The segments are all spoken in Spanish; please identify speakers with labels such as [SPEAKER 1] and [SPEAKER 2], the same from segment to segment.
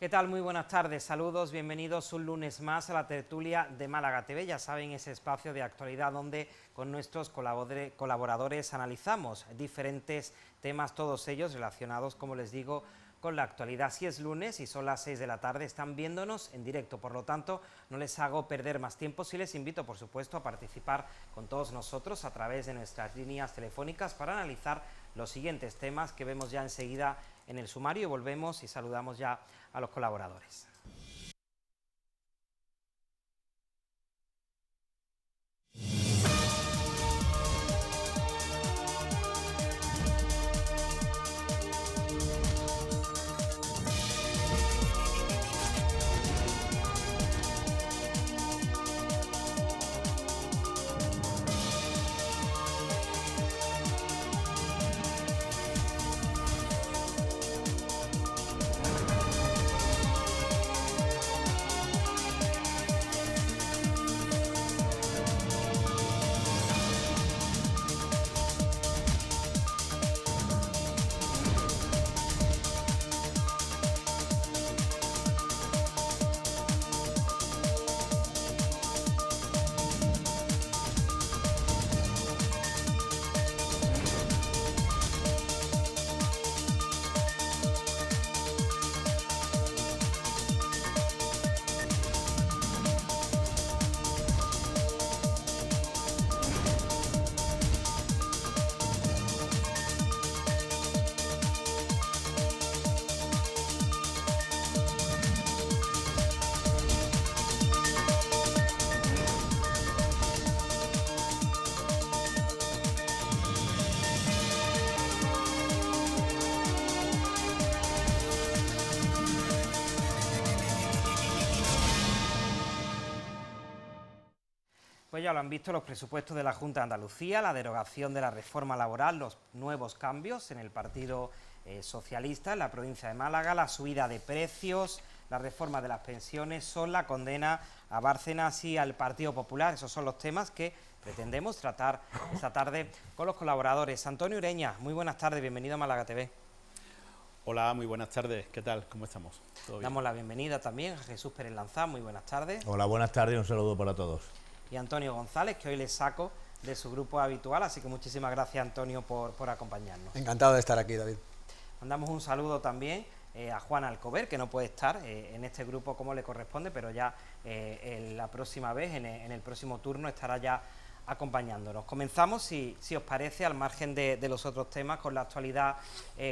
[SPEAKER 1] ¿Qué tal? Muy buenas tardes, saludos, bienvenidos un lunes más a la tertulia de Málaga TV. Ya saben, ese espacio de actualidad donde con nuestros colaboradores analizamos diferentes temas, todos ellos relacionados, como les digo, con la actualidad. Si es lunes y son las 6 de la tarde, están viéndonos en directo, por lo tanto no les hago perder más tiempo. Sí les invito, por supuesto, a participar con todos nosotros a través de nuestras líneas telefónicas para analizar los siguientes temas que vemos ya enseguida en el sumario. Volvemos y saludamos ya a los colaboradores. Pues ya lo han visto, los presupuestos de la Junta de Andalucía, la derogación de la reforma laboral, los nuevos cambios en el Partido Socialista en la provincia de Málaga, la subida de precios, la reforma de las pensiones, son la condena a Bárcenas y al Partido Popular. Esos son los temas que pretendemos tratar esta tarde con los colaboradores. Antonio Ureña, muy buenas tardes, bienvenido a Málaga TV.
[SPEAKER 2] Hola, muy buenas tardes, ¿qué tal? ¿Cómo estamos? ¿Todo bien?
[SPEAKER 1] Damos la bienvenida también a Jesús Pérez Lanzán, muy buenas tardes.
[SPEAKER 3] Hola, buenas tardes y un saludo para todos.
[SPEAKER 1] Y Antonio González, que hoy le saco de su grupo habitual, así que muchísimas gracias, Antonio, por acompañarnos.
[SPEAKER 4] Encantado de estar aquí, David.
[SPEAKER 1] Mandamos un saludo también a Juan Alcover, que no puede estar en este grupo como le corresponde, pero ya la próxima vez, en el próximo turno, estará ya acompañándonos. Comenzamos, si os parece, al margen de los otros temas, con la actualidad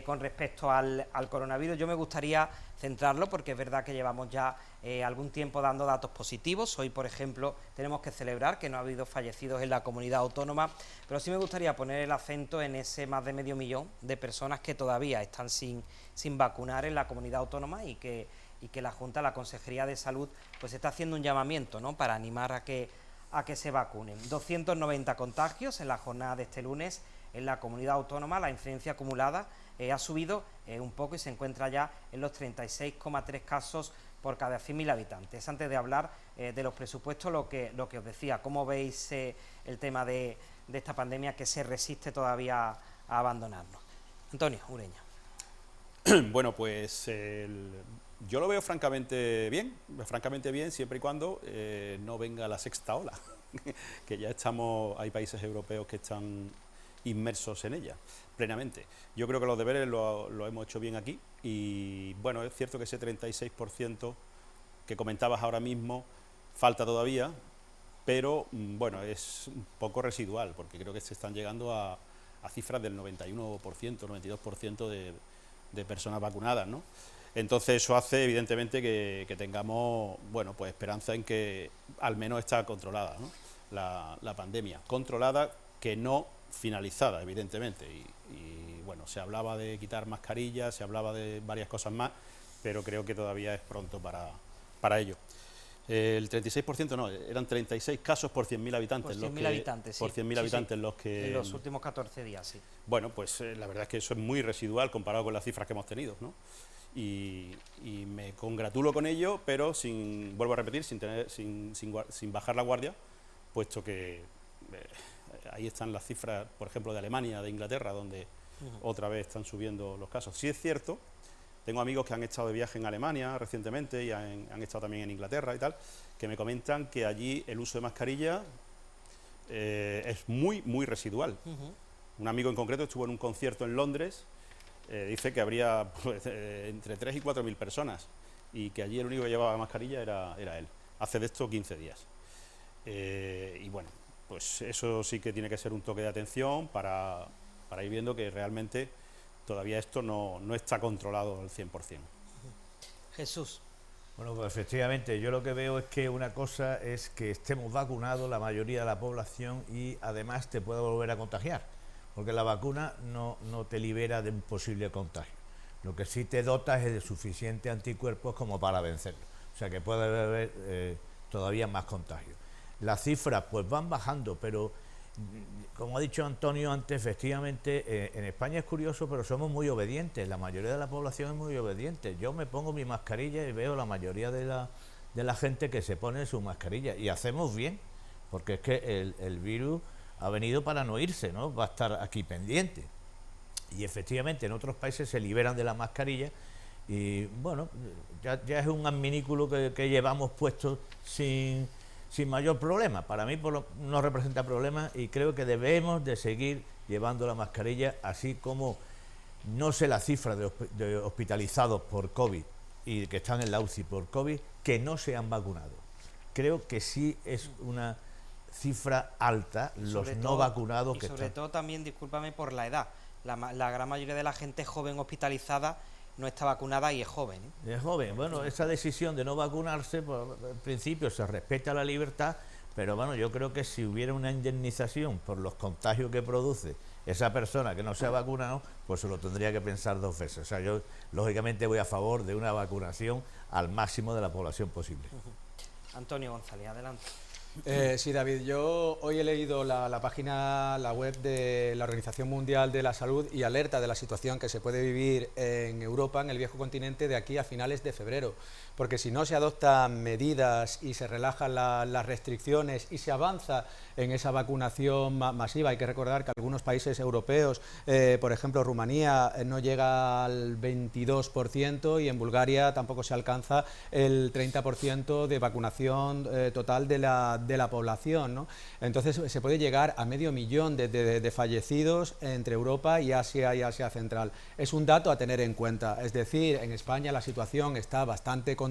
[SPEAKER 1] con respecto al coronavirus. Yo me gustaría centrarlo porque es verdad que llevamos ya algún tiempo dando datos positivos. Hoy, por ejemplo, tenemos que celebrar que no ha habido fallecidos en la comunidad autónoma, pero sí me gustaría poner el acento en ese más de 500.000 de personas que todavía están sin vacunar en la comunidad autónoma y que la Junta, la Consejería de Salud, pues está haciendo un llamamiento, ¿no?, para animar a que se vacunen. 290 contagios en la jornada de este lunes en la comunidad autónoma. La incidencia acumulada ha subido un poco y se encuentra ya en los 36,3 casos por cada 100.000 habitantes. Antes de hablar de los presupuestos, lo que os decía, ¿cómo veis el tema de esta pandemia que se resiste todavía a abandonarnos? Antonio Ureña.
[SPEAKER 2] Bueno, pues yo lo veo francamente bien siempre y cuando no venga la sexta ola, que ya hay países europeos que están inmersos en ella plenamente. Yo creo que los deberes lo hemos hecho bien aquí y bueno, es cierto que ese 36% que comentabas ahora mismo falta todavía, pero bueno, es un poco residual porque creo que se están llegando a cifras del 91%, 92% de personas vacunadas, ¿no? Entonces eso hace evidentemente que tengamos, bueno, pues esperanza en que al menos está controlada, ¿no?, la pandemia, controlada, que no finalizada, evidentemente, y bueno, se hablaba de quitar mascarillas, se hablaba de varias cosas más, pero creo que todavía es pronto para ello. El 36% no, eran 36 casos por 100.000 habitantes.
[SPEAKER 1] Por 100.000 habitantes, sí.
[SPEAKER 2] Por 100.000 habitantes los que...
[SPEAKER 1] En los últimos 14 días, sí.
[SPEAKER 2] Bueno, pues la verdad es que eso es muy residual comparado con las cifras que hemos tenido, ¿no? Y me congratulo con ello, pero vuelvo a repetir, sin bajar la guardia, puesto que ahí están las cifras, por ejemplo, de Alemania, de Inglaterra, donde otra vez están subiendo los casos. Sí es cierto Tengo amigos que han estado de viaje en Alemania recientemente y han estado también en Inglaterra y tal, que me comentan que allí el uso de mascarilla es muy, muy residual. Un amigo en concreto estuvo en un concierto en Londres, dice que habría pues, entre 3 y 4 mil personas y que allí el único que llevaba mascarilla era él. Hace de esto 15 días. Y bueno, pues eso sí que tiene que ser un toque de atención para ir viendo que realmente todavía esto no está controlado al 100%.
[SPEAKER 1] Jesús.
[SPEAKER 3] Bueno, pues efectivamente, yo lo que veo es que una cosa es que estemos vacunados la mayoría de la población y además te puede volver a contagiar, porque la vacuna no te libera de un posible contagio. Lo que sí te dotas es de suficientes anticuerpos como para vencerlo. O sea que puede haber todavía más contagios. Las cifras pues van bajando, pero como ha dicho Antonio antes, efectivamente en España es curioso, pero somos muy obedientes, la mayoría de la población es muy obediente. Yo me pongo mi mascarilla y veo la mayoría de la gente que se pone su mascarilla y hacemos bien, porque es que el virus ha venido para no irse, ¿no? Va a estar aquí pendiente. Y efectivamente en otros países se liberan de la mascarilla y bueno, ya es un adminículo que llevamos puesto sin mayor problema. Para mí no representa problema y creo que debemos de seguir llevando la mascarilla, así como no sé la cifra de hospitalizados por COVID y que están en la UCI por COVID que no se han vacunado. Creo que sí es una cifra alta los no vacunados que están.
[SPEAKER 1] Y sobre todo también, discúlpame, por la edad. La gran mayoría de la gente joven hospitalizada no está vacunada y es joven.
[SPEAKER 3] Es joven. Bueno, esa decisión de no vacunarse, pues, en principio se respeta la libertad, pero bueno, yo creo que si hubiera una indemnización por los contagios que produce esa persona que no se ha vacunado, pues se lo tendría que pensar 2 veces. O sea, yo lógicamente voy a favor de una vacunación al máximo de la población posible.
[SPEAKER 1] Antonio González, adelante.
[SPEAKER 4] Sí, David, yo hoy he leído la página, la web de la Organización Mundial de la Salud y alerta de la situación que se puede vivir en Europa, en el viejo continente, de aquí a finales de febrero. Porque si no se adoptan medidas y se relajan las restricciones y se avanza en esa vacunación masiva, hay que recordar que algunos países europeos, por ejemplo Rumanía, no llega al 22% y en Bulgaria tampoco se alcanza el 30% de vacunación total de la población, ¿no? Entonces se puede llegar a 500.000 de fallecidos entre Europa y Asia Central. Es un dato a tener en cuenta, es decir, en España la situación está bastante controlada,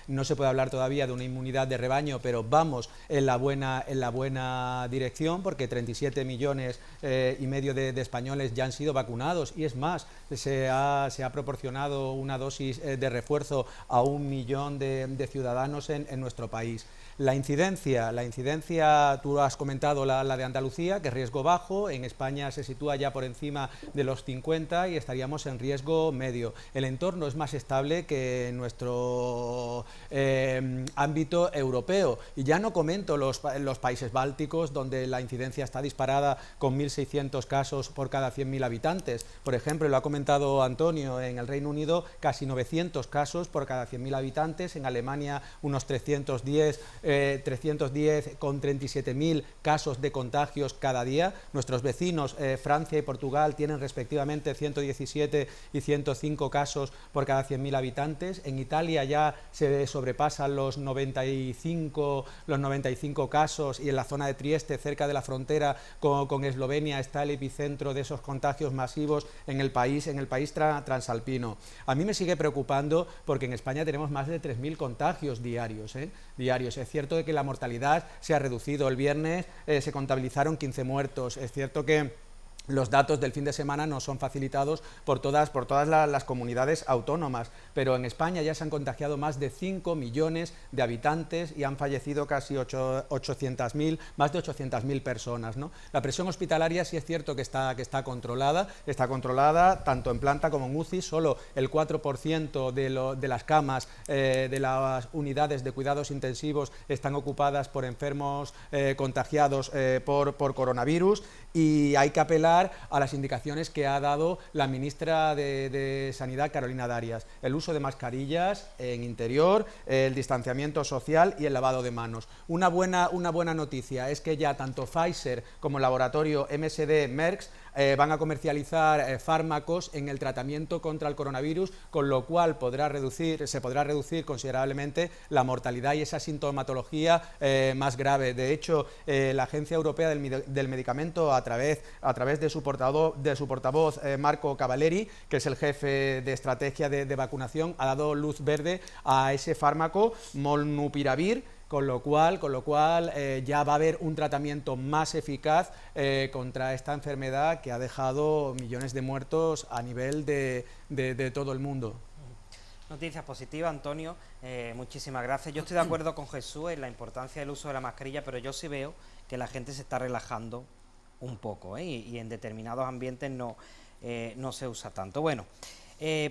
[SPEAKER 4] no se puede hablar todavía de una inmunidad de rebaño, pero vamos en la buena dirección, porque 37,5 millones de españoles ya han sido vacunados y es más, se ha proporcionado una dosis de refuerzo a 1 millón de ciudadanos en nuestro país. La incidencia, tú has comentado la de Andalucía, que es riesgo bajo, en España se sitúa ya por encima de los 50 y estaríamos en riesgo medio. El entorno es más estable que en nuestro ámbito europeo. Y ya no comento los países bálticos, donde la incidencia está disparada con 1.600 casos por cada 100.000 habitantes. Por ejemplo, lo ha comentado Antonio, en el Reino Unido casi 900 casos por cada 100.000 habitantes, en Alemania unos 310 con 37.000 casos de contagios cada día. Nuestros vecinos Francia y Portugal tienen respectivamente 117 y 105 casos por cada 100.000 habitantes. En Italia ya se sobrepasan los 95 casos y en la zona de Trieste, cerca de la frontera con Eslovenia, está el epicentro de esos contagios masivos en el país transalpino. A mí me sigue preocupando porque en España tenemos más de 3.000 contagios diarios. Es cierto que la mortalidad se ha reducido. El viernes se contabilizaron 15 muertos. Es cierto que los datos del fin de semana no son facilitados por todas las comunidades autónomas, pero en España ya se han contagiado más de 5 millones de habitantes y han fallecido casi más de 800.000 personas, ¿no? La presión hospitalaria sí es cierto que está controlada tanto en planta como en UCI. Solo el 4% de las camas de las unidades de cuidados intensivos están ocupadas por enfermos contagiados por coronavirus, y hay que apelar a las indicaciones que ha dado la ministra de Sanidad, Carolina Darias: el uso de mascarillas en interior, el distanciamiento social y el lavado de manos. Una buena noticia es que ya tanto Pfizer como el laboratorio MSD Merck van a comercializar fármacos en el tratamiento contra el coronavirus, con lo cual se podrá reducir considerablemente la mortalidad y esa sintomatología más grave. De hecho, la Agencia Europea del Medicamento, a través de su portavoz Marco Cavalleri, que es el jefe de estrategia de vacunación, ha dado luz verde a ese fármaco Molnupiravir, con lo cual ya va a haber un tratamiento más eficaz contra esta enfermedad que ha dejado millones de muertos a nivel de todo el mundo.
[SPEAKER 1] Noticias positivas, Antonio, muchísimas gracias. Yo estoy de acuerdo con Jesús en la importancia del uso de la mascarilla, pero yo sí veo que la gente se está relajando un poco, y en determinados ambientes no se usa tanto. Bueno,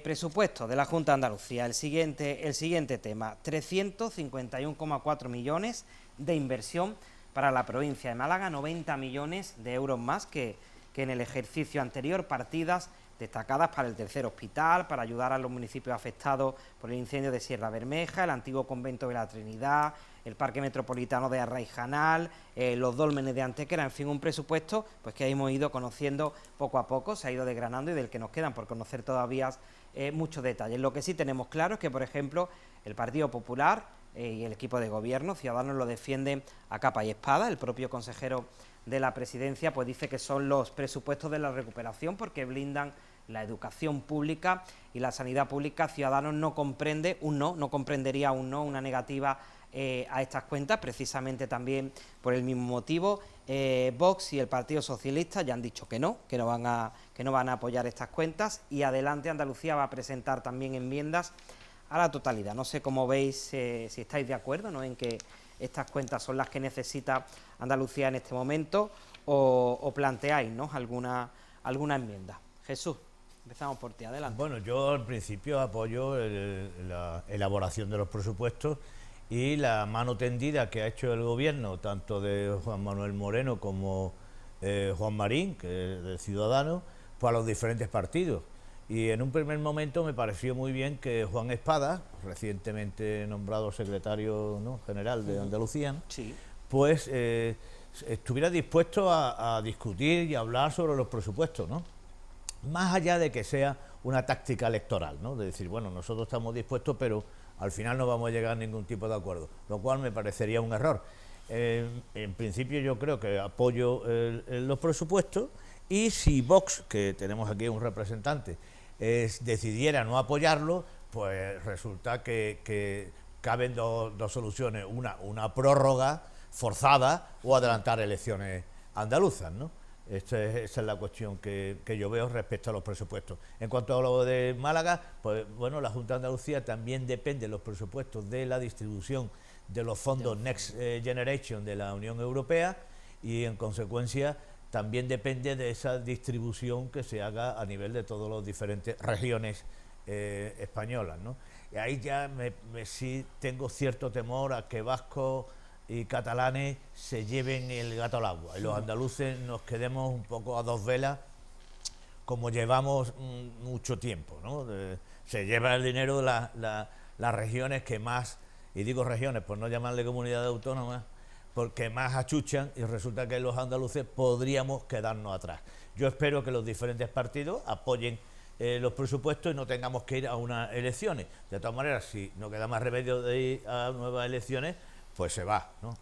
[SPEAKER 1] presupuesto de la Junta de Andalucía, el siguiente tema, 351,4 millones de inversión para la provincia de Málaga, 90 millones de euros más que en el ejercicio anterior, partidas destacadas para el tercer hospital, para ayudar a los municipios afectados por el incendio de Sierra Bermeja, el antiguo convento de la Trinidad, el Parque Metropolitano de Arraijanal, los dólmenes de Antequera, en fin, un presupuesto pues que hemos ido conociendo poco a poco, se ha ido desgranando y del que nos quedan por conocer todavía muchos detalles. Lo que sí tenemos claro es que, por ejemplo, el Partido Popular y el equipo de gobierno, Ciudadanos, lo defienden a capa y espada. El propio consejero de la Presidencia pues dice que son los presupuestos de la recuperación porque blindan la educación pública y la sanidad pública. Ciudadanos no comprendería una negativa a estas cuentas, precisamente también por el mismo motivo. Vox y el Partido Socialista ya han dicho que no van a apoyar estas cuentas, y Adelante Andalucía va a presentar también enmiendas a la totalidad. No sé cómo veis, si estáis de acuerdo, ¿no?, en que estas cuentas son las que necesita Andalucía en este momento, o planteáis, ¿no?, alguna enmienda. Jesús, empezamos por ti, adelante.
[SPEAKER 3] Bueno, yo al principio apoyo la elaboración de los presupuestos y la mano tendida que ha hecho el gobierno, tanto de Juan Manuel Moreno como Juan Marín, que es de Ciudadanos, pues a los diferentes partidos. Y en un primer momento me pareció muy bien que Juan Espada, recientemente nombrado secretario, ¿no?, general de Andalucía,
[SPEAKER 1] sí,
[SPEAKER 3] pues estuviera dispuesto a discutir y hablar sobre los presupuestos, ¿no?, más allá de que sea una táctica electoral, ¿no?, de decir, bueno, nosotros estamos dispuestos, pero al final no vamos a llegar a ningún tipo de acuerdo, lo cual me parecería un error. En principio yo creo que apoyo los presupuestos, y si Vox, que tenemos aquí un representante, decidiera no apoyarlo, pues resulta que caben dos soluciones, una prórroga forzada o adelantar elecciones andaluzas, ¿no? Esa es la cuestión que yo veo respecto a los presupuestos. En cuanto a lo de Málaga, pues bueno, la Junta de Andalucía también depende de los presupuestos de la distribución de los fondos Next Generation de la Unión Europea, y en consecuencia también depende de esa distribución que se haga a nivel de todas las diferentes regiones españolas, ¿no? Y ahí ya sí tengo cierto temor a que vascos y catalanes se lleven el gato al agua, y los andaluces nos quedemos un poco a dos velas, como llevamos mucho tiempo, ¿no? Se lleva el dinero de las regiones que más, y digo regiones por no llamarle comunidades autónomas, porque más achuchan, y resulta que los andaluces podríamos quedarnos atrás. Yo espero que los diferentes partidos apoyen los presupuestos y no tengamos que ir a unas elecciones. De todas maneras, si no queda más remedio de ir a nuevas elecciones, pues se va, ¿no?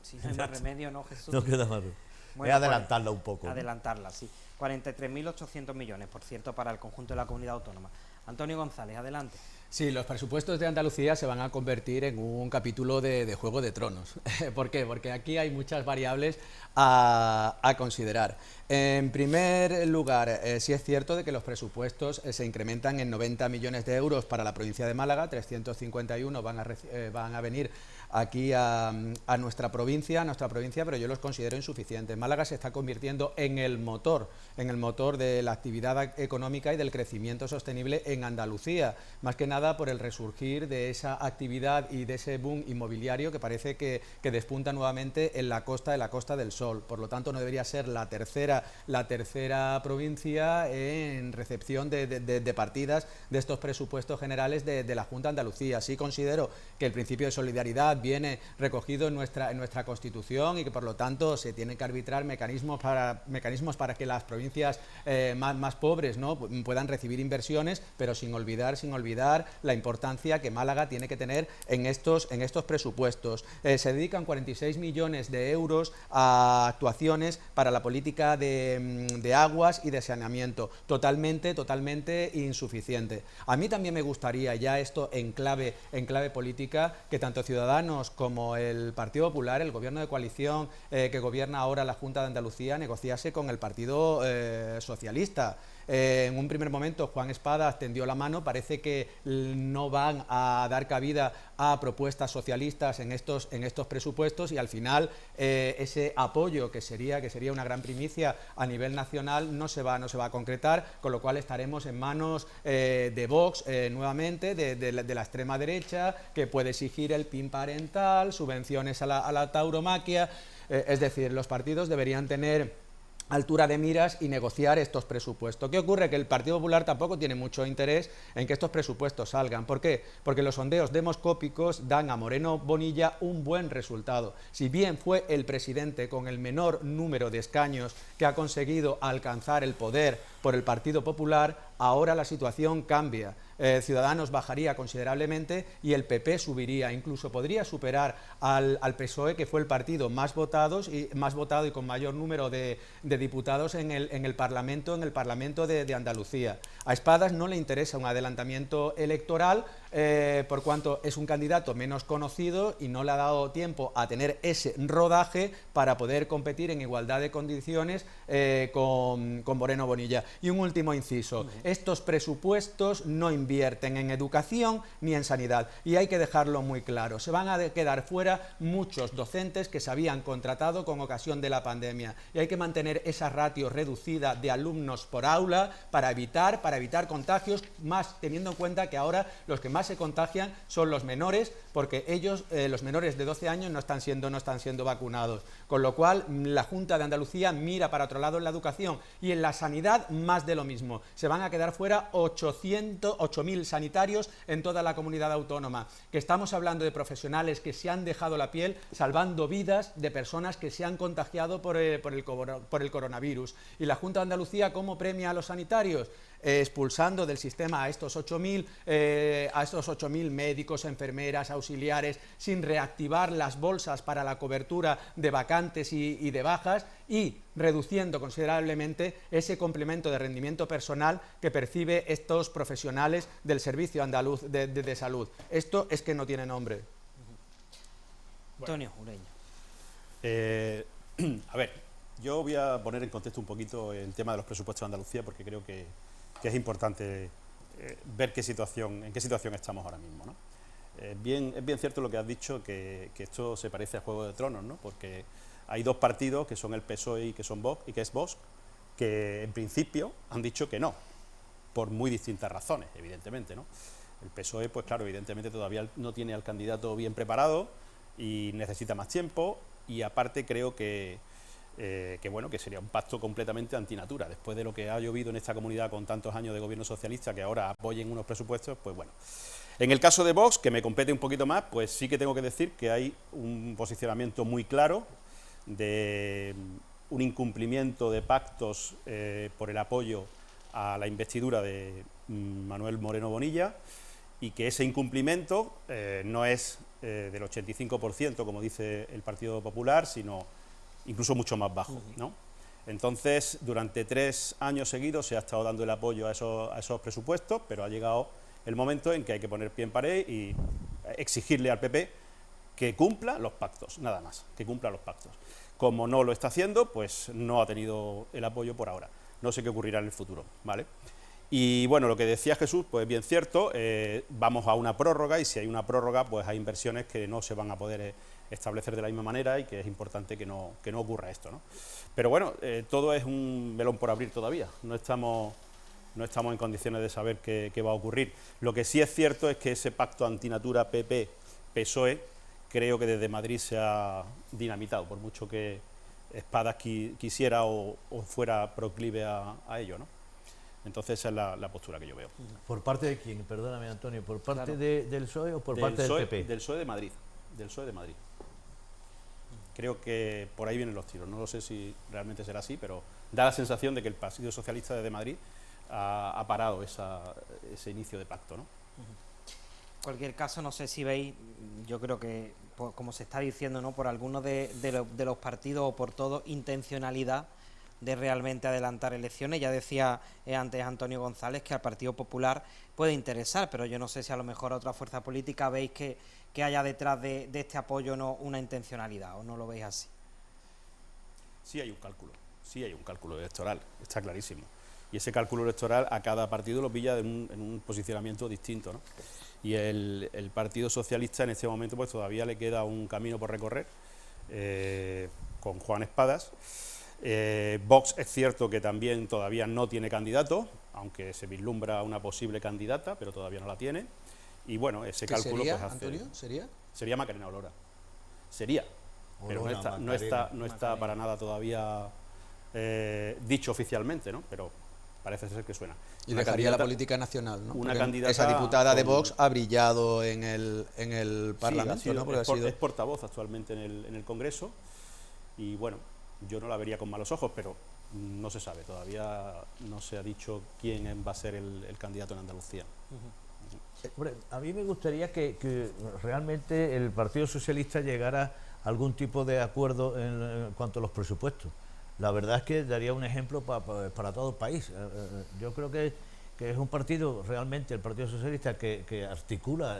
[SPEAKER 1] Si no hay más remedio, ¿no, Jesús?
[SPEAKER 3] No queda más remedio.
[SPEAKER 1] Bueno,
[SPEAKER 3] es adelantarla un poco, ¿no?
[SPEAKER 1] Adelantarla, sí. 43.800 millones, por cierto, para el conjunto de la comunidad autónoma. Antonio González, adelante.
[SPEAKER 4] Sí, los presupuestos de Andalucía se van a convertir en un capítulo de Juego de Tronos. ¿Por qué? Porque aquí hay muchas variables a considerar. En primer lugar, sí es cierto de que los presupuestos se incrementan en 90 millones de euros para la provincia de Málaga, 351 van a venir aquí a nuestra provincia, pero yo los considero insuficientes. Málaga se está convirtiendo en el motor de la actividad económica y del crecimiento sostenible en Andalucía, más que nada por el resurgir de esa actividad y de ese boom inmobiliario que parece que despunta nuevamente en la Costa del Sol. Por lo tanto, no debería ser la tercera sería la tercera provincia en recepción de partidas de estos presupuestos generales de la Junta de Andalucía. Sí considero que el principio de solidaridad viene recogido en nuestra Constitución y que por lo tanto se tienen que arbitrar mecanismos para que las provincias más pobres, ¿no?, puedan recibir inversiones, pero sin olvidar la importancia que Málaga tiene que tener en estos presupuestos. Se dedican 46 millones de euros a actuaciones para la política de aguas y de saneamiento, totalmente insuficiente. A mí también me gustaría, ya esto en clave política, que tanto Ciudadanos como el Partido Popular, el gobierno de coalición que gobierna ahora la Junta de Andalucía, negociase con el Partido Socialista. En un primer momento Juan Espadas tendió la mano, parece que no van a dar cabida a propuestas socialistas en estos presupuestos y al final ese apoyo que sería una gran primicia a nivel nacional no se va a concretar, con lo cual estaremos en manos de Vox nuevamente, de la extrema derecha, que puede exigir el PIN parental, subvenciones a la tauromaquia. Es decir, los partidos deberían tener altura de miras y negociar estos presupuestos. ¿Qué ocurre? Que el Partido Popular tampoco tiene mucho interés en que estos presupuestos salgan. ¿Por qué? Porque los sondeos demoscópicos dan a Moreno Bonilla un buen resultado. Si bien fue el presidente con el menor número de escaños que ha conseguido alcanzar el poder por el Partido Popular, ahora la situación cambia. Ciudadanos bajaría considerablemente y el PP subiría, incluso podría superar al PSOE, que fue el partido más votado y con mayor número de diputados en el Parlamento de Andalucía. A Espadas no le interesa un adelantamiento electoral, por cuanto es un candidato menos conocido y no le ha dado tiempo a tener ese rodaje para poder competir en igualdad de condiciones con Moreno Bonilla. Y un último inciso, estos presupuestos no invierten en educación ni en sanidad, y hay que dejarlo muy claro. Se van a quedar fuera muchos docentes que se habían contratado con ocasión de la pandemia, y hay que mantener esa ratio reducida de alumnos por aula para evitar contagios, más teniendo en cuenta que ahora los que más se contagian son los menores, porque ellos, los menores de 12 años, no están siendo vacunados. Con lo cual, la Junta de Andalucía mira para otro lado en la educación, y en la sanidad más de lo mismo. Se van a quedar fuera 8.000 sanitarios en toda la comunidad autónoma, que estamos hablando de profesionales que se han dejado la piel salvando vidas de personas que se han contagiado por el coronavirus. Y la Junta de Andalucía, ¿cómo premia a los sanitarios? Expulsando del sistema a estos 8.000 médicos, enfermeras, auxiliares, sin reactivar las bolsas para la cobertura de vacantes y de bajas, y reduciendo considerablemente ese complemento de rendimiento personal que percibe estos profesionales del Servicio Andaluz de Salud. Esto es que no tiene nombre.
[SPEAKER 1] Antonio Ureña.
[SPEAKER 2] A ver, yo voy a poner en contexto un poquito el tema de los presupuestos de Andalucía, porque creo que es importante ver en qué situación estamos ahora mismo, ¿no? Es bien cierto lo que has dicho, que esto se parece a Juego de Tronos, ¿no? Porque hay dos partidos, que son el PSOE y que es Vox, que en principio han dicho que no, por muy distintas razones, evidentemente, ¿no? El PSOE, pues claro, evidentemente todavía no tiene al candidato bien preparado y necesita más tiempo, y aparte creo que sería un pacto completamente antinatura. Después de lo que ha llovido en esta comunidad con tantos años de gobierno socialista, que ahora apoyen unos presupuestos, pues bueno. En el caso de Vox, que me compete un poquito más, pues sí que tengo que decir que hay un posicionamiento muy claro de un incumplimiento de pactos por el apoyo a la investidura de Manuel Moreno Bonilla, y que ese incumplimiento no es del 85%, como dice el Partido Popular, sino incluso mucho más bajo, ¿no? Entonces, durante 3 años seguidos se ha estado dando el apoyo a esos presupuestos, pero ha llegado el momento en que hay que poner pie en pared y exigirle al PP que cumpla los pactos, nada más, que cumpla los pactos. Como no lo está haciendo, pues no ha tenido el apoyo por ahora. No sé qué ocurrirá en el futuro, ¿vale? Y bueno, lo que decía Jesús, pues bien cierto, vamos a una prórroga, y si hay una prórroga, pues hay inversiones que no se van a poder establecer de la misma manera, y que es importante que no ocurra esto, ¿no? Pero bueno, todo es un melón por abrir todavía, no estamos en condiciones de saber qué va a ocurrir. Lo que sí es cierto es que ese pacto antinatura PP-PSOE creo que desde Madrid se ha dinamitado, por mucho que Espadas quisiera o fuera proclive a ello, ¿no? Entonces esa es la postura que yo veo.
[SPEAKER 3] ¿Por parte de quién? Perdóname, Antonio, ¿por parte
[SPEAKER 1] Claro.
[SPEAKER 3] del PSOE o por parte del PP?
[SPEAKER 2] Del PSOE de Madrid. Del PSOE de Madrid. Creo que por ahí vienen los tiros. No lo sé si realmente será así, pero da la sensación de que el Partido Socialista de Madrid ha parado ese inicio de pacto, ¿no?
[SPEAKER 1] En cualquier caso, no sé si veis, yo creo que, como se está diciendo, ¿no?, por algunos de los partidos o por todo, intencionalidad de realmente adelantar elecciones. Ya decía antes Antonio González que al Partido Popular puede interesar, pero yo no sé si a lo mejor a otra fuerza política veis que haya detrás de este apoyo no una intencionalidad, o no lo veis así.
[SPEAKER 2] Sí hay un cálculo electoral, está clarísimo. Y ese cálculo electoral a cada partido lo pilla en un posicionamiento distinto, ¿no? Y el Partido Socialista en este momento pues todavía le queda un camino por recorrer con Juan Espadas. Vox es cierto que también todavía no tiene candidato, aunque se vislumbra una posible candidata, pero todavía no la tiene. Y bueno, ese cálculo
[SPEAKER 4] sería,
[SPEAKER 2] pues hace...
[SPEAKER 4] Antonio?
[SPEAKER 2] Sería Macarena Olora. Sería, pero no está para nada todavía dicho oficialmente, ¿no? Pero parece ser que suena.
[SPEAKER 4] Y dejaría la política nacional, ¿no?
[SPEAKER 2] Una
[SPEAKER 4] Porque
[SPEAKER 2] candidata
[SPEAKER 4] esa diputada de
[SPEAKER 2] con...
[SPEAKER 4] Vox ha brillado en el Parlamento,
[SPEAKER 2] sí,
[SPEAKER 4] ¿no?
[SPEAKER 2] es portavoz actualmente en el Congreso y bueno, yo no la vería con malos ojos, pero no se sabe, todavía no se ha dicho quién va a ser el candidato en Andalucía.
[SPEAKER 3] Hombre, a mí me gustaría que realmente el Partido Socialista llegara a algún tipo de acuerdo en cuanto a los presupuestos. La verdad es que daría un ejemplo para todo el país. Yo creo que es un partido, realmente el Partido Socialista, que articula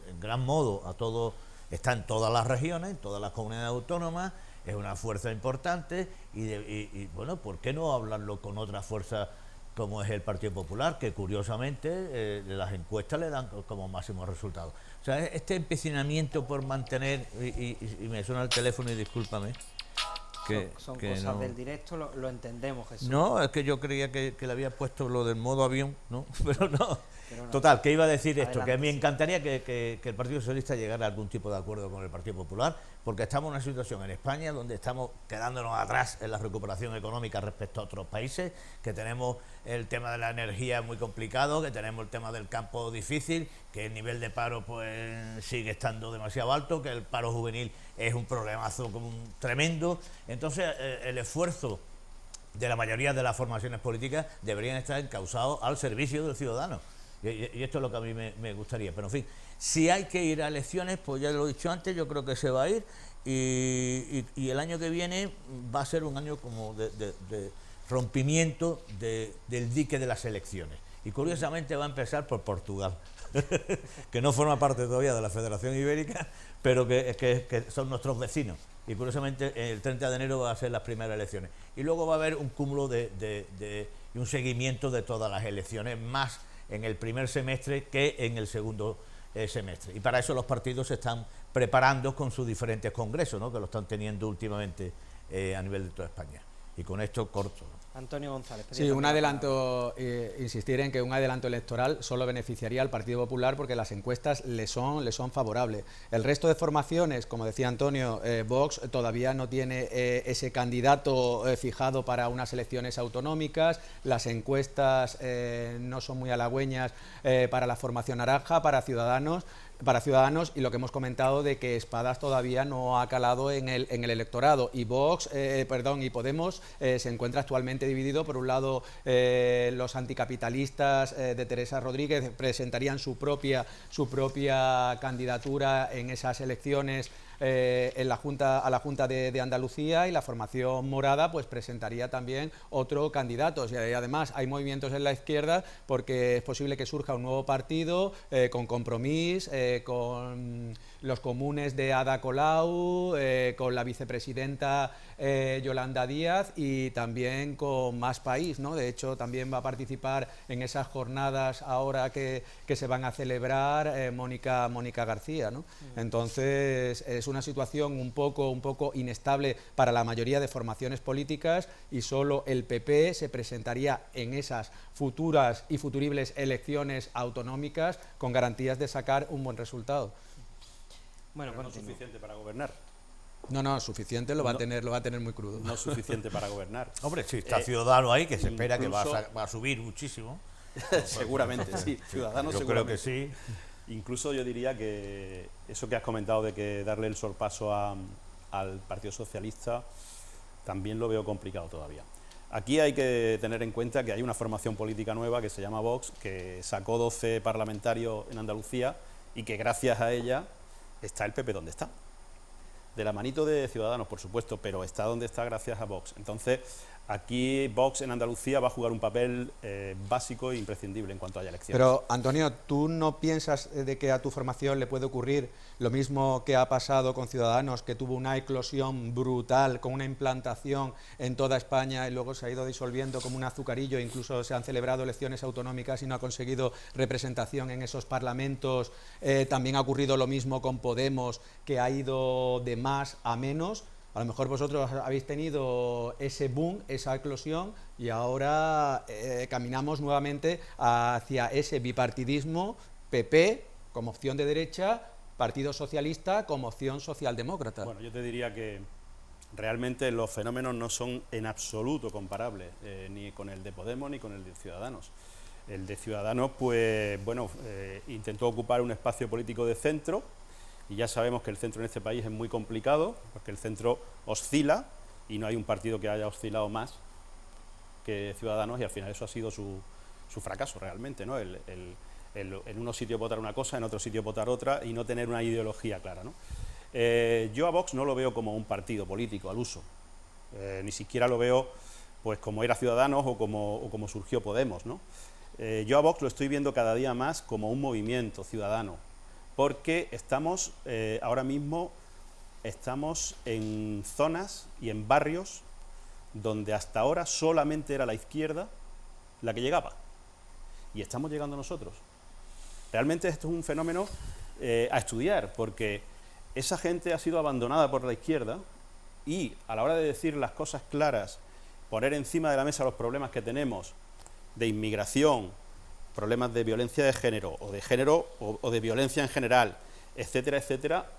[SPEAKER 3] en gran modo a todo, está en todas las regiones, en todas las comunidades autónomas, es una fuerza importante y bueno, ¿por qué no hablarlo con otra fuerza como es el Partido Popular, que curiosamente las encuestas le dan como máximo resultado? O sea, este empecinamiento por mantener, y me suena el teléfono y discúlpame,
[SPEAKER 1] son cosas no... del directo, lo entendemos, Jesús.
[SPEAKER 3] No, es que yo creía que le había puesto lo del modo avión, ¿no? Pero no. Total, que iba a decir esto, adelante, que me encantaría que el Partido Socialista llegara a algún tipo de acuerdo con el Partido Popular, porque estamos en una situación en España donde estamos quedándonos atrás en la recuperación económica respecto a otros países, que tenemos el tema de la energía muy complicado, que tenemos el tema del campo difícil, que el nivel de paro pues sigue estando demasiado alto, que el paro juvenil es un problemazo como tremendo. Entonces el esfuerzo de la mayoría de las formaciones políticas deberían estar encausados al servicio del ciudadano. Y esto es lo que a mí me gustaría. Pero en fin, si hay que ir a elecciones, pues ya lo he dicho antes, yo creo que se va a ir. Y el año que viene va a ser un año como de rompimiento del dique de las elecciones. Y curiosamente va a empezar por Portugal, que no forma parte todavía de la Federación Ibérica, pero que son nuestros vecinos. Y curiosamente el 30 de enero va a ser las primeras elecciones. Y luego va a haber un cúmulo y un seguimiento de todas las elecciones, más en el primer semestre que en el segundo semestre. Y para eso los partidos se están preparando con sus diferentes congresos, ¿no?, que lo están teniendo últimamente a nivel de toda España. Y con esto corto.
[SPEAKER 1] Antonio González.
[SPEAKER 4] Sí, un adelanto, insistir en que un adelanto electoral solo beneficiaría al Partido Popular porque las encuestas le son favorables. El resto de formaciones, como decía Antonio, Vox todavía no tiene ese candidato fijado para unas elecciones autonómicas, las encuestas no son muy halagüeñas para la formación naranja, para Ciudadanos, y lo que hemos comentado de que Espadas todavía no ha calado en el electorado, y y Podemos se encuentra actualmente dividido. Por un lado, los anticapitalistas de Teresa Rodríguez presentarían su propia candidatura en esas elecciones a la Junta de Andalucía, y la formación morada pues presentaría también otro candidato. Y además hay movimientos en la izquierda porque es posible que surja un nuevo partido con Compromís, con los comunes de Ada Colau, con la vicepresidenta Yolanda Díaz, y también con Más País, ¿no? De hecho, también va a participar en esas jornadas ahora que se van a celebrar Mónica García, ¿no? Entonces es una situación un poco inestable para la mayoría de formaciones políticas, y solo el PP se presentaría en esas futuras y futuribles elecciones autonómicas con garantías de sacar un buen resultado.
[SPEAKER 1] Bueno,
[SPEAKER 2] pero no es suficiente para gobernar.
[SPEAKER 4] No, suficiente lo va a tener muy crudo.
[SPEAKER 2] No suficiente para gobernar.
[SPEAKER 3] Hombre, si está Ciudadanos ahí, que se espera que
[SPEAKER 2] incluso-
[SPEAKER 3] va a subir muchísimo.
[SPEAKER 2] Seguramente, sí. Ciudadanos
[SPEAKER 3] Yo creo que
[SPEAKER 2] seguramente.
[SPEAKER 3] sí.
[SPEAKER 2] Incluso yo diría que eso que has comentado de que darle el sorpaso al Partido Socialista también lo veo complicado todavía. Aquí hay que tener en cuenta que hay una formación política nueva que se llama Vox, que sacó 12 parlamentarios en Andalucía y que gracias a ella está el PP donde está. De la manito de Ciudadanos, por supuesto, pero está donde está gracias a Vox. Entonces, aquí Vox en Andalucía va a jugar un papel básico e imprescindible en cuanto haya elecciones.
[SPEAKER 4] Pero, Antonio, ¿tú no piensas de que a tu formación le puede ocurrir lo mismo que ha pasado con Ciudadanos, que tuvo una eclosión brutal, con una implantación en toda España y luego se ha ido disolviendo como un azucarillo, incluso se han celebrado elecciones autonómicas y no ha conseguido representación en esos parlamentos? También ha ocurrido lo mismo con Podemos, que ha ido de más a menos. A lo mejor vosotros habéis tenido ese boom, esa eclosión, y ahora caminamos nuevamente hacia ese bipartidismo, PP como opción de derecha, Partido Socialista como opción socialdemócrata.
[SPEAKER 2] Bueno, yo te diría que realmente los fenómenos no son en absoluto comparables, ni con el de Podemos ni con el de Ciudadanos. El de Ciudadanos, pues, bueno, intentó ocupar un espacio político de centro, y ya sabemos que el centro en este país es muy complicado, porque el centro oscila, y no hay un partido que haya oscilado más que Ciudadanos, y al final eso ha sido su fracaso realmente, ¿no? En unos sitios votar una cosa, en otros sitios votar otra, y no tener una ideología clara, ¿no? Yo a Vox no lo veo como un partido político al uso, ni siquiera lo veo pues como era Ciudadanos o como surgió Podemos, ¿no? Yo a Vox lo estoy viendo cada día más como un movimiento ciudadano, porque estamos ahora mismo en zonas y en barrios donde hasta ahora solamente era la izquierda la que llegaba, y estamos llegando nosotros. Realmente esto es un fenómeno a estudiar, porque esa gente ha sido abandonada por la izquierda, y a la hora de decir las cosas claras, poner encima de la mesa los problemas que tenemos de inmigración, problemas de violencia de género o de violencia en general, etcétera, etcétera,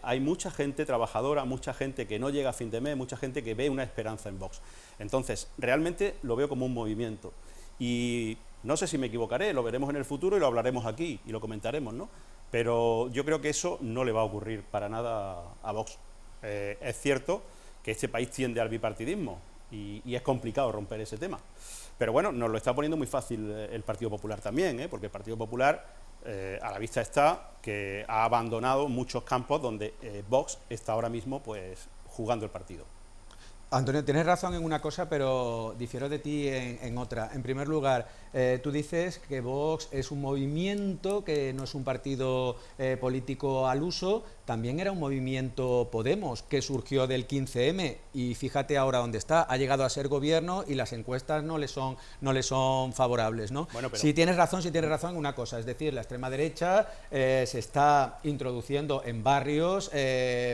[SPEAKER 2] hay mucha gente trabajadora, mucha gente que no llega a fin de mes, mucha gente que ve una esperanza en Vox. Entonces, realmente lo veo como un movimiento, y no sé si me equivocaré, lo veremos en el futuro y lo hablaremos aquí y lo comentaremos, ¿no? Pero yo creo que eso no le va a ocurrir para nada a Vox. Es cierto que este país tiende al bipartidismo y es complicado romper ese tema. Pero bueno, nos lo está poniendo muy fácil el Partido Popular también, porque el Partido Popular, a la vista está, que ha abandonado muchos campos donde Vox está ahora mismo pues jugando el partido.
[SPEAKER 4] Antonio, tienes razón en una cosa, pero difiero de ti en otra. En primer lugar, tú dices que Vox es un movimiento, que no es un partido político al uso. También era un movimiento Podemos, que surgió del 15M, y fíjate ahora dónde está. Ha llegado a ser gobierno y las encuestas no le son favorables, ¿no?
[SPEAKER 2] Bueno, pero...
[SPEAKER 4] Si tienes razón en una cosa, es decir, la extrema derecha se está introduciendo en barrios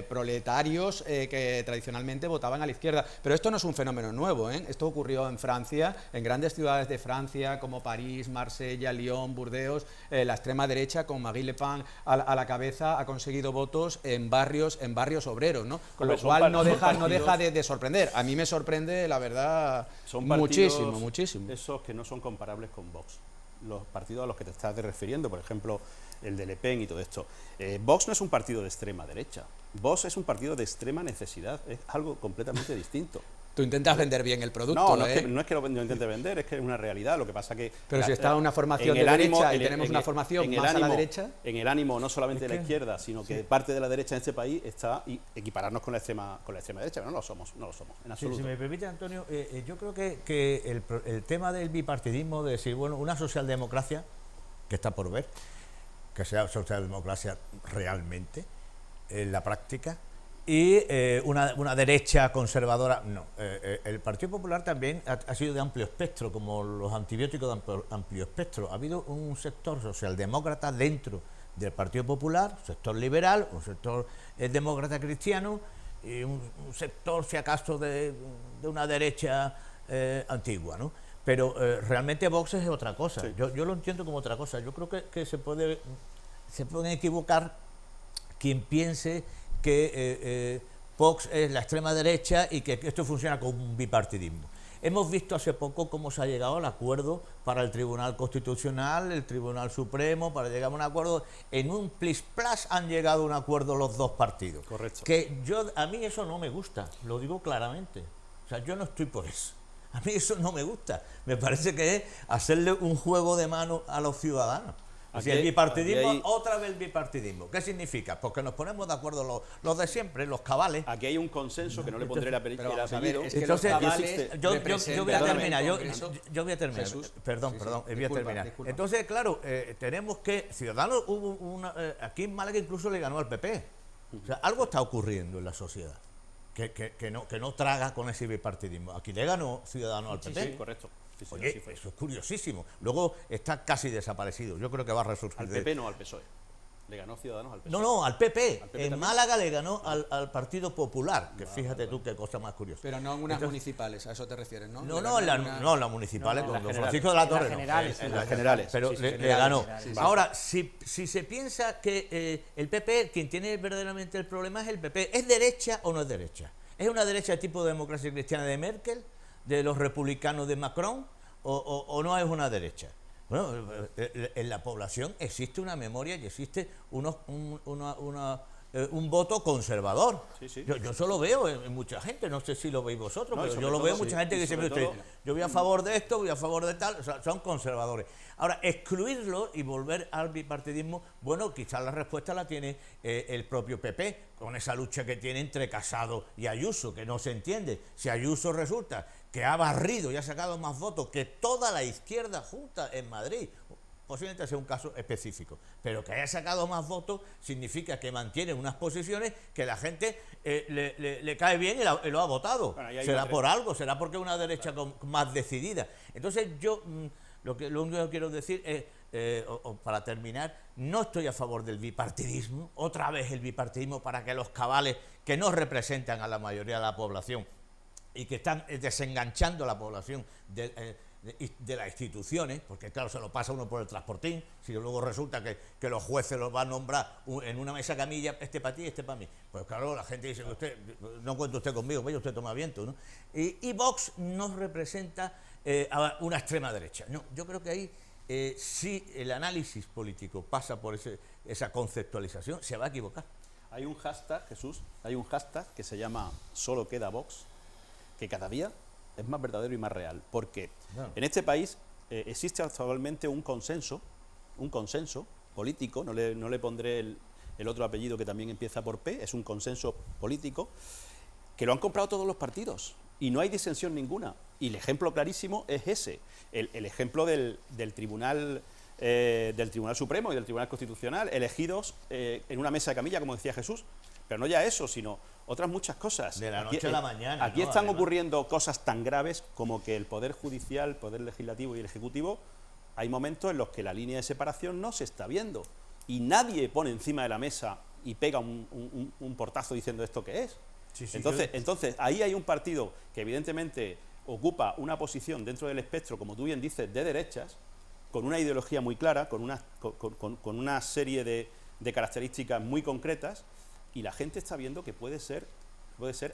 [SPEAKER 4] proletarios que tradicionalmente votaban a la izquierda. Pero esto no es un fenómeno nuevo, ¿eh? Esto ocurrió en Francia, en grandes ciudades de Francia como París, Marsella, Lyon, Burdeos. La extrema derecha, con Marine Le Pen a la cabeza, ha conseguido votos en barrios obreros, ¿no? Con lo cual no deja de sorprender. A mí me sorprende, la verdad,
[SPEAKER 2] son
[SPEAKER 4] muchísimo.
[SPEAKER 2] Esos que no son comparables con Vox, los partidos a los que te estás refiriendo, por ejemplo, el de Le Pen y todo esto. Vox no es un partido de extrema derecha, Vox es un partido de extrema necesidad, es algo completamente distinto.
[SPEAKER 4] Tú intentas vender bien el producto,
[SPEAKER 2] no es que lo intente vender, es que es una realidad. Lo que pasa que...
[SPEAKER 4] Pero si está una formación de derecha y tenemos una formación más a la derecha...
[SPEAKER 2] En el ánimo no solamente de la izquierda, sino que parte de la derecha en este país está equipararnos con la extrema derecha, pero no lo somos, en absoluto.
[SPEAKER 3] Si me permite, Antonio, yo creo que el tema del bipartidismo, de decir, bueno, una socialdemocracia, que está por ver, que sea socialdemocracia realmente, en la práctica, y una derecha conservadora, no. El Partido Popular también ha sido de amplio espectro, como los antibióticos de amplio espectro. Ha habido un sector socialdemócrata dentro del Partido Popular, un sector liberal, un sector demócrata cristiano, y un sector, si acaso, de una derecha antigua, ¿no? Pero realmente Vox es otra cosa. Sí. Yo lo entiendo como otra cosa. Yo creo que se pueden equivocar quien piense que Vox es la extrema derecha y que esto funciona con un bipartidismo. Hemos visto hace poco cómo se ha llegado al acuerdo para el Tribunal Constitucional, el Tribunal Supremo, para llegar a un acuerdo. En un plis-plas han llegado a un acuerdo los dos partidos.
[SPEAKER 2] Correcto.
[SPEAKER 3] Que a mí eso no me gusta, lo digo claramente. O sea, yo no estoy por eso. A mí eso no me gusta. Me parece que es hacerle un juego de mano a los ciudadanos.
[SPEAKER 2] Aquí
[SPEAKER 3] Si el bipartidismo,
[SPEAKER 2] hay...
[SPEAKER 3] otra vez el bipartidismo. ¿Qué significa? Porque nos ponemos de acuerdo los de siempre, los cabales.
[SPEAKER 2] Aquí hay un consenso que no le pondré el apellido.
[SPEAKER 4] Es que
[SPEAKER 3] Entonces,
[SPEAKER 4] los cabales
[SPEAKER 3] yo voy a terminar. Yo voy a terminar.
[SPEAKER 4] Jesús.
[SPEAKER 3] Perdón, voy a terminar.
[SPEAKER 4] Disculpa.
[SPEAKER 3] Entonces, claro, tenemos que... Ciudadanos hubo aquí en Málaga incluso le ganó al PP. O sea, algo está ocurriendo en la sociedad que no traga con ese bipartidismo. Aquí le ganó Ciudadanos al PP.
[SPEAKER 2] Sí, correcto. Sí, sí,
[SPEAKER 3] Oye, eso es curiosísimo. Luego está casi desaparecido. Yo creo que va a resurgir.
[SPEAKER 2] Al PP no, al PSOE. Le ganó Ciudadanos al PSOE.
[SPEAKER 3] No, al PP.
[SPEAKER 2] ¿Al PP
[SPEAKER 3] en
[SPEAKER 2] también?
[SPEAKER 3] Málaga le ganó al Partido Popular, que fíjate tú qué cosa más curiosa.
[SPEAKER 4] Pero no en unas municipales, a eso te refieres, ¿no?
[SPEAKER 3] No, en las municipales,
[SPEAKER 1] No,
[SPEAKER 3] con
[SPEAKER 1] en
[SPEAKER 3] don
[SPEAKER 1] las
[SPEAKER 3] Francisco de la Torre.
[SPEAKER 1] generales, generales,
[SPEAKER 2] en las generales.
[SPEAKER 3] Pero
[SPEAKER 2] Sí, sí,
[SPEAKER 3] le
[SPEAKER 2] generales,
[SPEAKER 3] ganó.
[SPEAKER 1] generales.
[SPEAKER 3] Ahora, si se piensa que el PP, quien tiene verdaderamente el problema es el PP, ¿es derecha o no es derecha? ¿Es una derecha tipo democracia cristiana de Merkel, de los republicanos de Macron, o no es una derecha? Bueno, en la población existe una memoria y existe un voto conservador.
[SPEAKER 2] Sí, sí.
[SPEAKER 3] Yo solo veo en mucha gente, no sé si lo veis vosotros,
[SPEAKER 2] No, y
[SPEAKER 3] pero
[SPEAKER 2] sobre
[SPEAKER 3] yo lo
[SPEAKER 2] todo,
[SPEAKER 3] veo
[SPEAKER 2] sí,
[SPEAKER 3] mucha gente
[SPEAKER 2] y
[SPEAKER 3] que dice,
[SPEAKER 2] sobre
[SPEAKER 3] mire usted,
[SPEAKER 2] todo-
[SPEAKER 3] yo voy a favor de esto, voy a favor de tal, o sea, son conservadores. Ahora, excluirlo y volver al bipartidismo, bueno, quizás la respuesta la tiene el propio PP, con esa lucha que tiene entre Casado y Ayuso, que no se entiende. Si Ayuso resulta que ha barrido y ha sacado más votos que toda la izquierda junta en Madrid, posiblemente sea un caso específico, pero que haya sacado más votos significa que mantiene unas posiciones que la gente le cae bien y lo ha votado.
[SPEAKER 2] Bueno, ahí hay
[SPEAKER 3] será
[SPEAKER 2] una
[SPEAKER 3] por algo, será porque es una derecha más decidida. Entonces yo lo único que quiero decir es, para terminar, no estoy a favor del bipartidismo, otra vez el bipartidismo para que los cabales que no representan a la mayoría de la población y que están desenganchando a la población de las instituciones, porque claro, se lo pasa uno por el transportín, si luego resulta que los jueces los van a nombrar en una mesa camilla, este para ti, este para mí. Pues claro, la gente dice, usted no cuenta usted conmigo, vaya usted toma viento, ¿no? Y Vox no representa a una extrema derecha. No, yo creo que ahí, si el análisis político pasa por esa conceptualización, se va a equivocar.
[SPEAKER 2] Hay un hashtag, Jesús, hay un hashtag que se llama Solo queda Vox, que cada día es más verdadero y más real, porque en este país existe actualmente un consenso político, no le pondré el otro apellido que también empieza por P, es un consenso político, que lo han comprado todos los partidos, y no hay disensión ninguna, y el ejemplo clarísimo es ese, el ejemplo del Tribunal Supremo y del Tribunal Constitucional, elegidos en una mesa de camilla, como decía Jesús, pero no ya eso, sino otras muchas cosas.
[SPEAKER 3] De la noche a la mañana.
[SPEAKER 2] Aquí
[SPEAKER 3] ¿no?
[SPEAKER 2] están
[SPEAKER 3] Además,
[SPEAKER 2] ocurriendo cosas tan graves como que el Poder Judicial, el Poder Legislativo y el Ejecutivo, hay momentos en los que la línea de separación no se está viendo y nadie pone encima de la mesa y pega un portazo diciendo esto que es.
[SPEAKER 3] Sí,
[SPEAKER 2] Entonces, ahí hay un partido que evidentemente ocupa una posición dentro del espectro, como tú bien dices, de derechas, con una ideología muy clara, con una serie de características muy concretas, y la gente está viendo que puede ser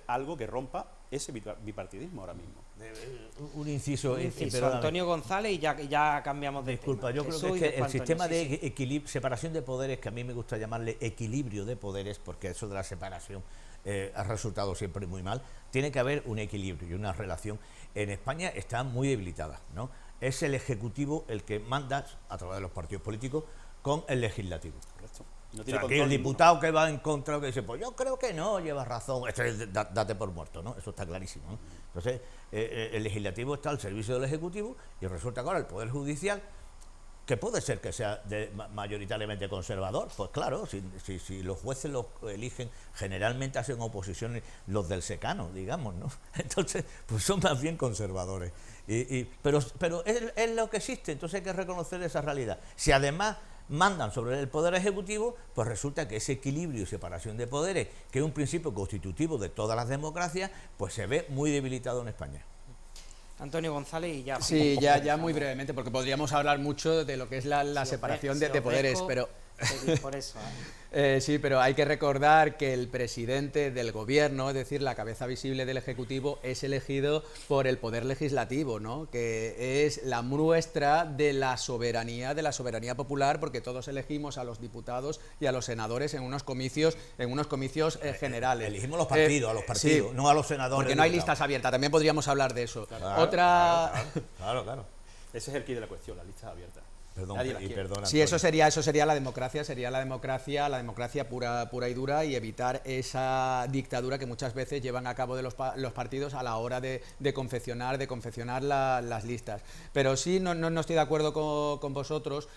[SPEAKER 2] algo que rompa ese bipartidismo ahora mismo.
[SPEAKER 3] un inciso,
[SPEAKER 1] Inciso, Antonio González, y ya cambiamos de
[SPEAKER 3] disculpa,
[SPEAKER 1] tema.
[SPEAKER 3] yo creo
[SPEAKER 1] Jesús
[SPEAKER 3] que
[SPEAKER 1] y
[SPEAKER 3] es que el
[SPEAKER 1] después
[SPEAKER 3] sistema
[SPEAKER 1] Antonio,
[SPEAKER 3] de separación de poderes, que a mí me gusta llamarle equilibrio de poderes, porque eso de la separación ha resultado siempre muy mal, tiene que haber un equilibrio y una relación. En España está muy debilitada, ¿no? Es el Ejecutivo el que manda, a través de los partidos políticos, con el Legislativo.
[SPEAKER 2] Correcto. No
[SPEAKER 3] O
[SPEAKER 2] tiene
[SPEAKER 3] sea, aquí
[SPEAKER 2] control
[SPEAKER 3] el
[SPEAKER 2] ninguno.
[SPEAKER 3] diputado que va en contra, que dice, pues yo creo que no, llevas razón, date por muerto, ¿no? Eso está clarísimo, ¿no? Entonces, el legislativo está al servicio del ejecutivo y resulta que ahora el Poder Judicial, que puede ser que sea mayoritariamente conservador, pues claro, si los jueces los eligen, generalmente hacen oposición los del secano, digamos, ¿no? Entonces, pues son más bien conservadores. Pero es lo que existe, entonces hay que reconocer esa realidad. Si además mandan sobre el Poder Ejecutivo, pues resulta que ese equilibrio y separación de poderes, que es un principio constitutivo de todas las democracias, pues se ve muy debilitado en España.
[SPEAKER 1] Antonio González y ya.
[SPEAKER 4] Sí, ya muy brevemente, porque podríamos hablar mucho de lo que es la
[SPEAKER 1] Si
[SPEAKER 4] separación
[SPEAKER 1] os
[SPEAKER 4] de poderes,
[SPEAKER 1] dejo,
[SPEAKER 4] pero
[SPEAKER 1] por eso.
[SPEAKER 4] Sí, pero hay que recordar que el presidente del gobierno, es decir, la cabeza visible del Ejecutivo, es elegido por el Poder Legislativo, ¿no? Que es la muestra de la soberanía popular, porque todos elegimos a los diputados y a los senadores en unos comicios generales.
[SPEAKER 3] Elegimos los partidos, a los partidos,
[SPEAKER 4] sí,
[SPEAKER 3] no a los senadores.
[SPEAKER 4] Porque no hay listas abiertas, también podríamos hablar de eso.
[SPEAKER 3] Claro, claro.
[SPEAKER 2] Ese es el quid de la cuestión, las listas abiertas.
[SPEAKER 3] Perdón,
[SPEAKER 2] Nadie las
[SPEAKER 3] y
[SPEAKER 2] quiere.
[SPEAKER 3] perdona,
[SPEAKER 4] Sí,
[SPEAKER 3] Antonio.
[SPEAKER 4] eso sería la democracia pura y dura, y evitar esa dictadura que muchas veces llevan a cabo de los partidos a la hora de confeccionar las listas. Pero sí, no estoy de acuerdo con vosotros,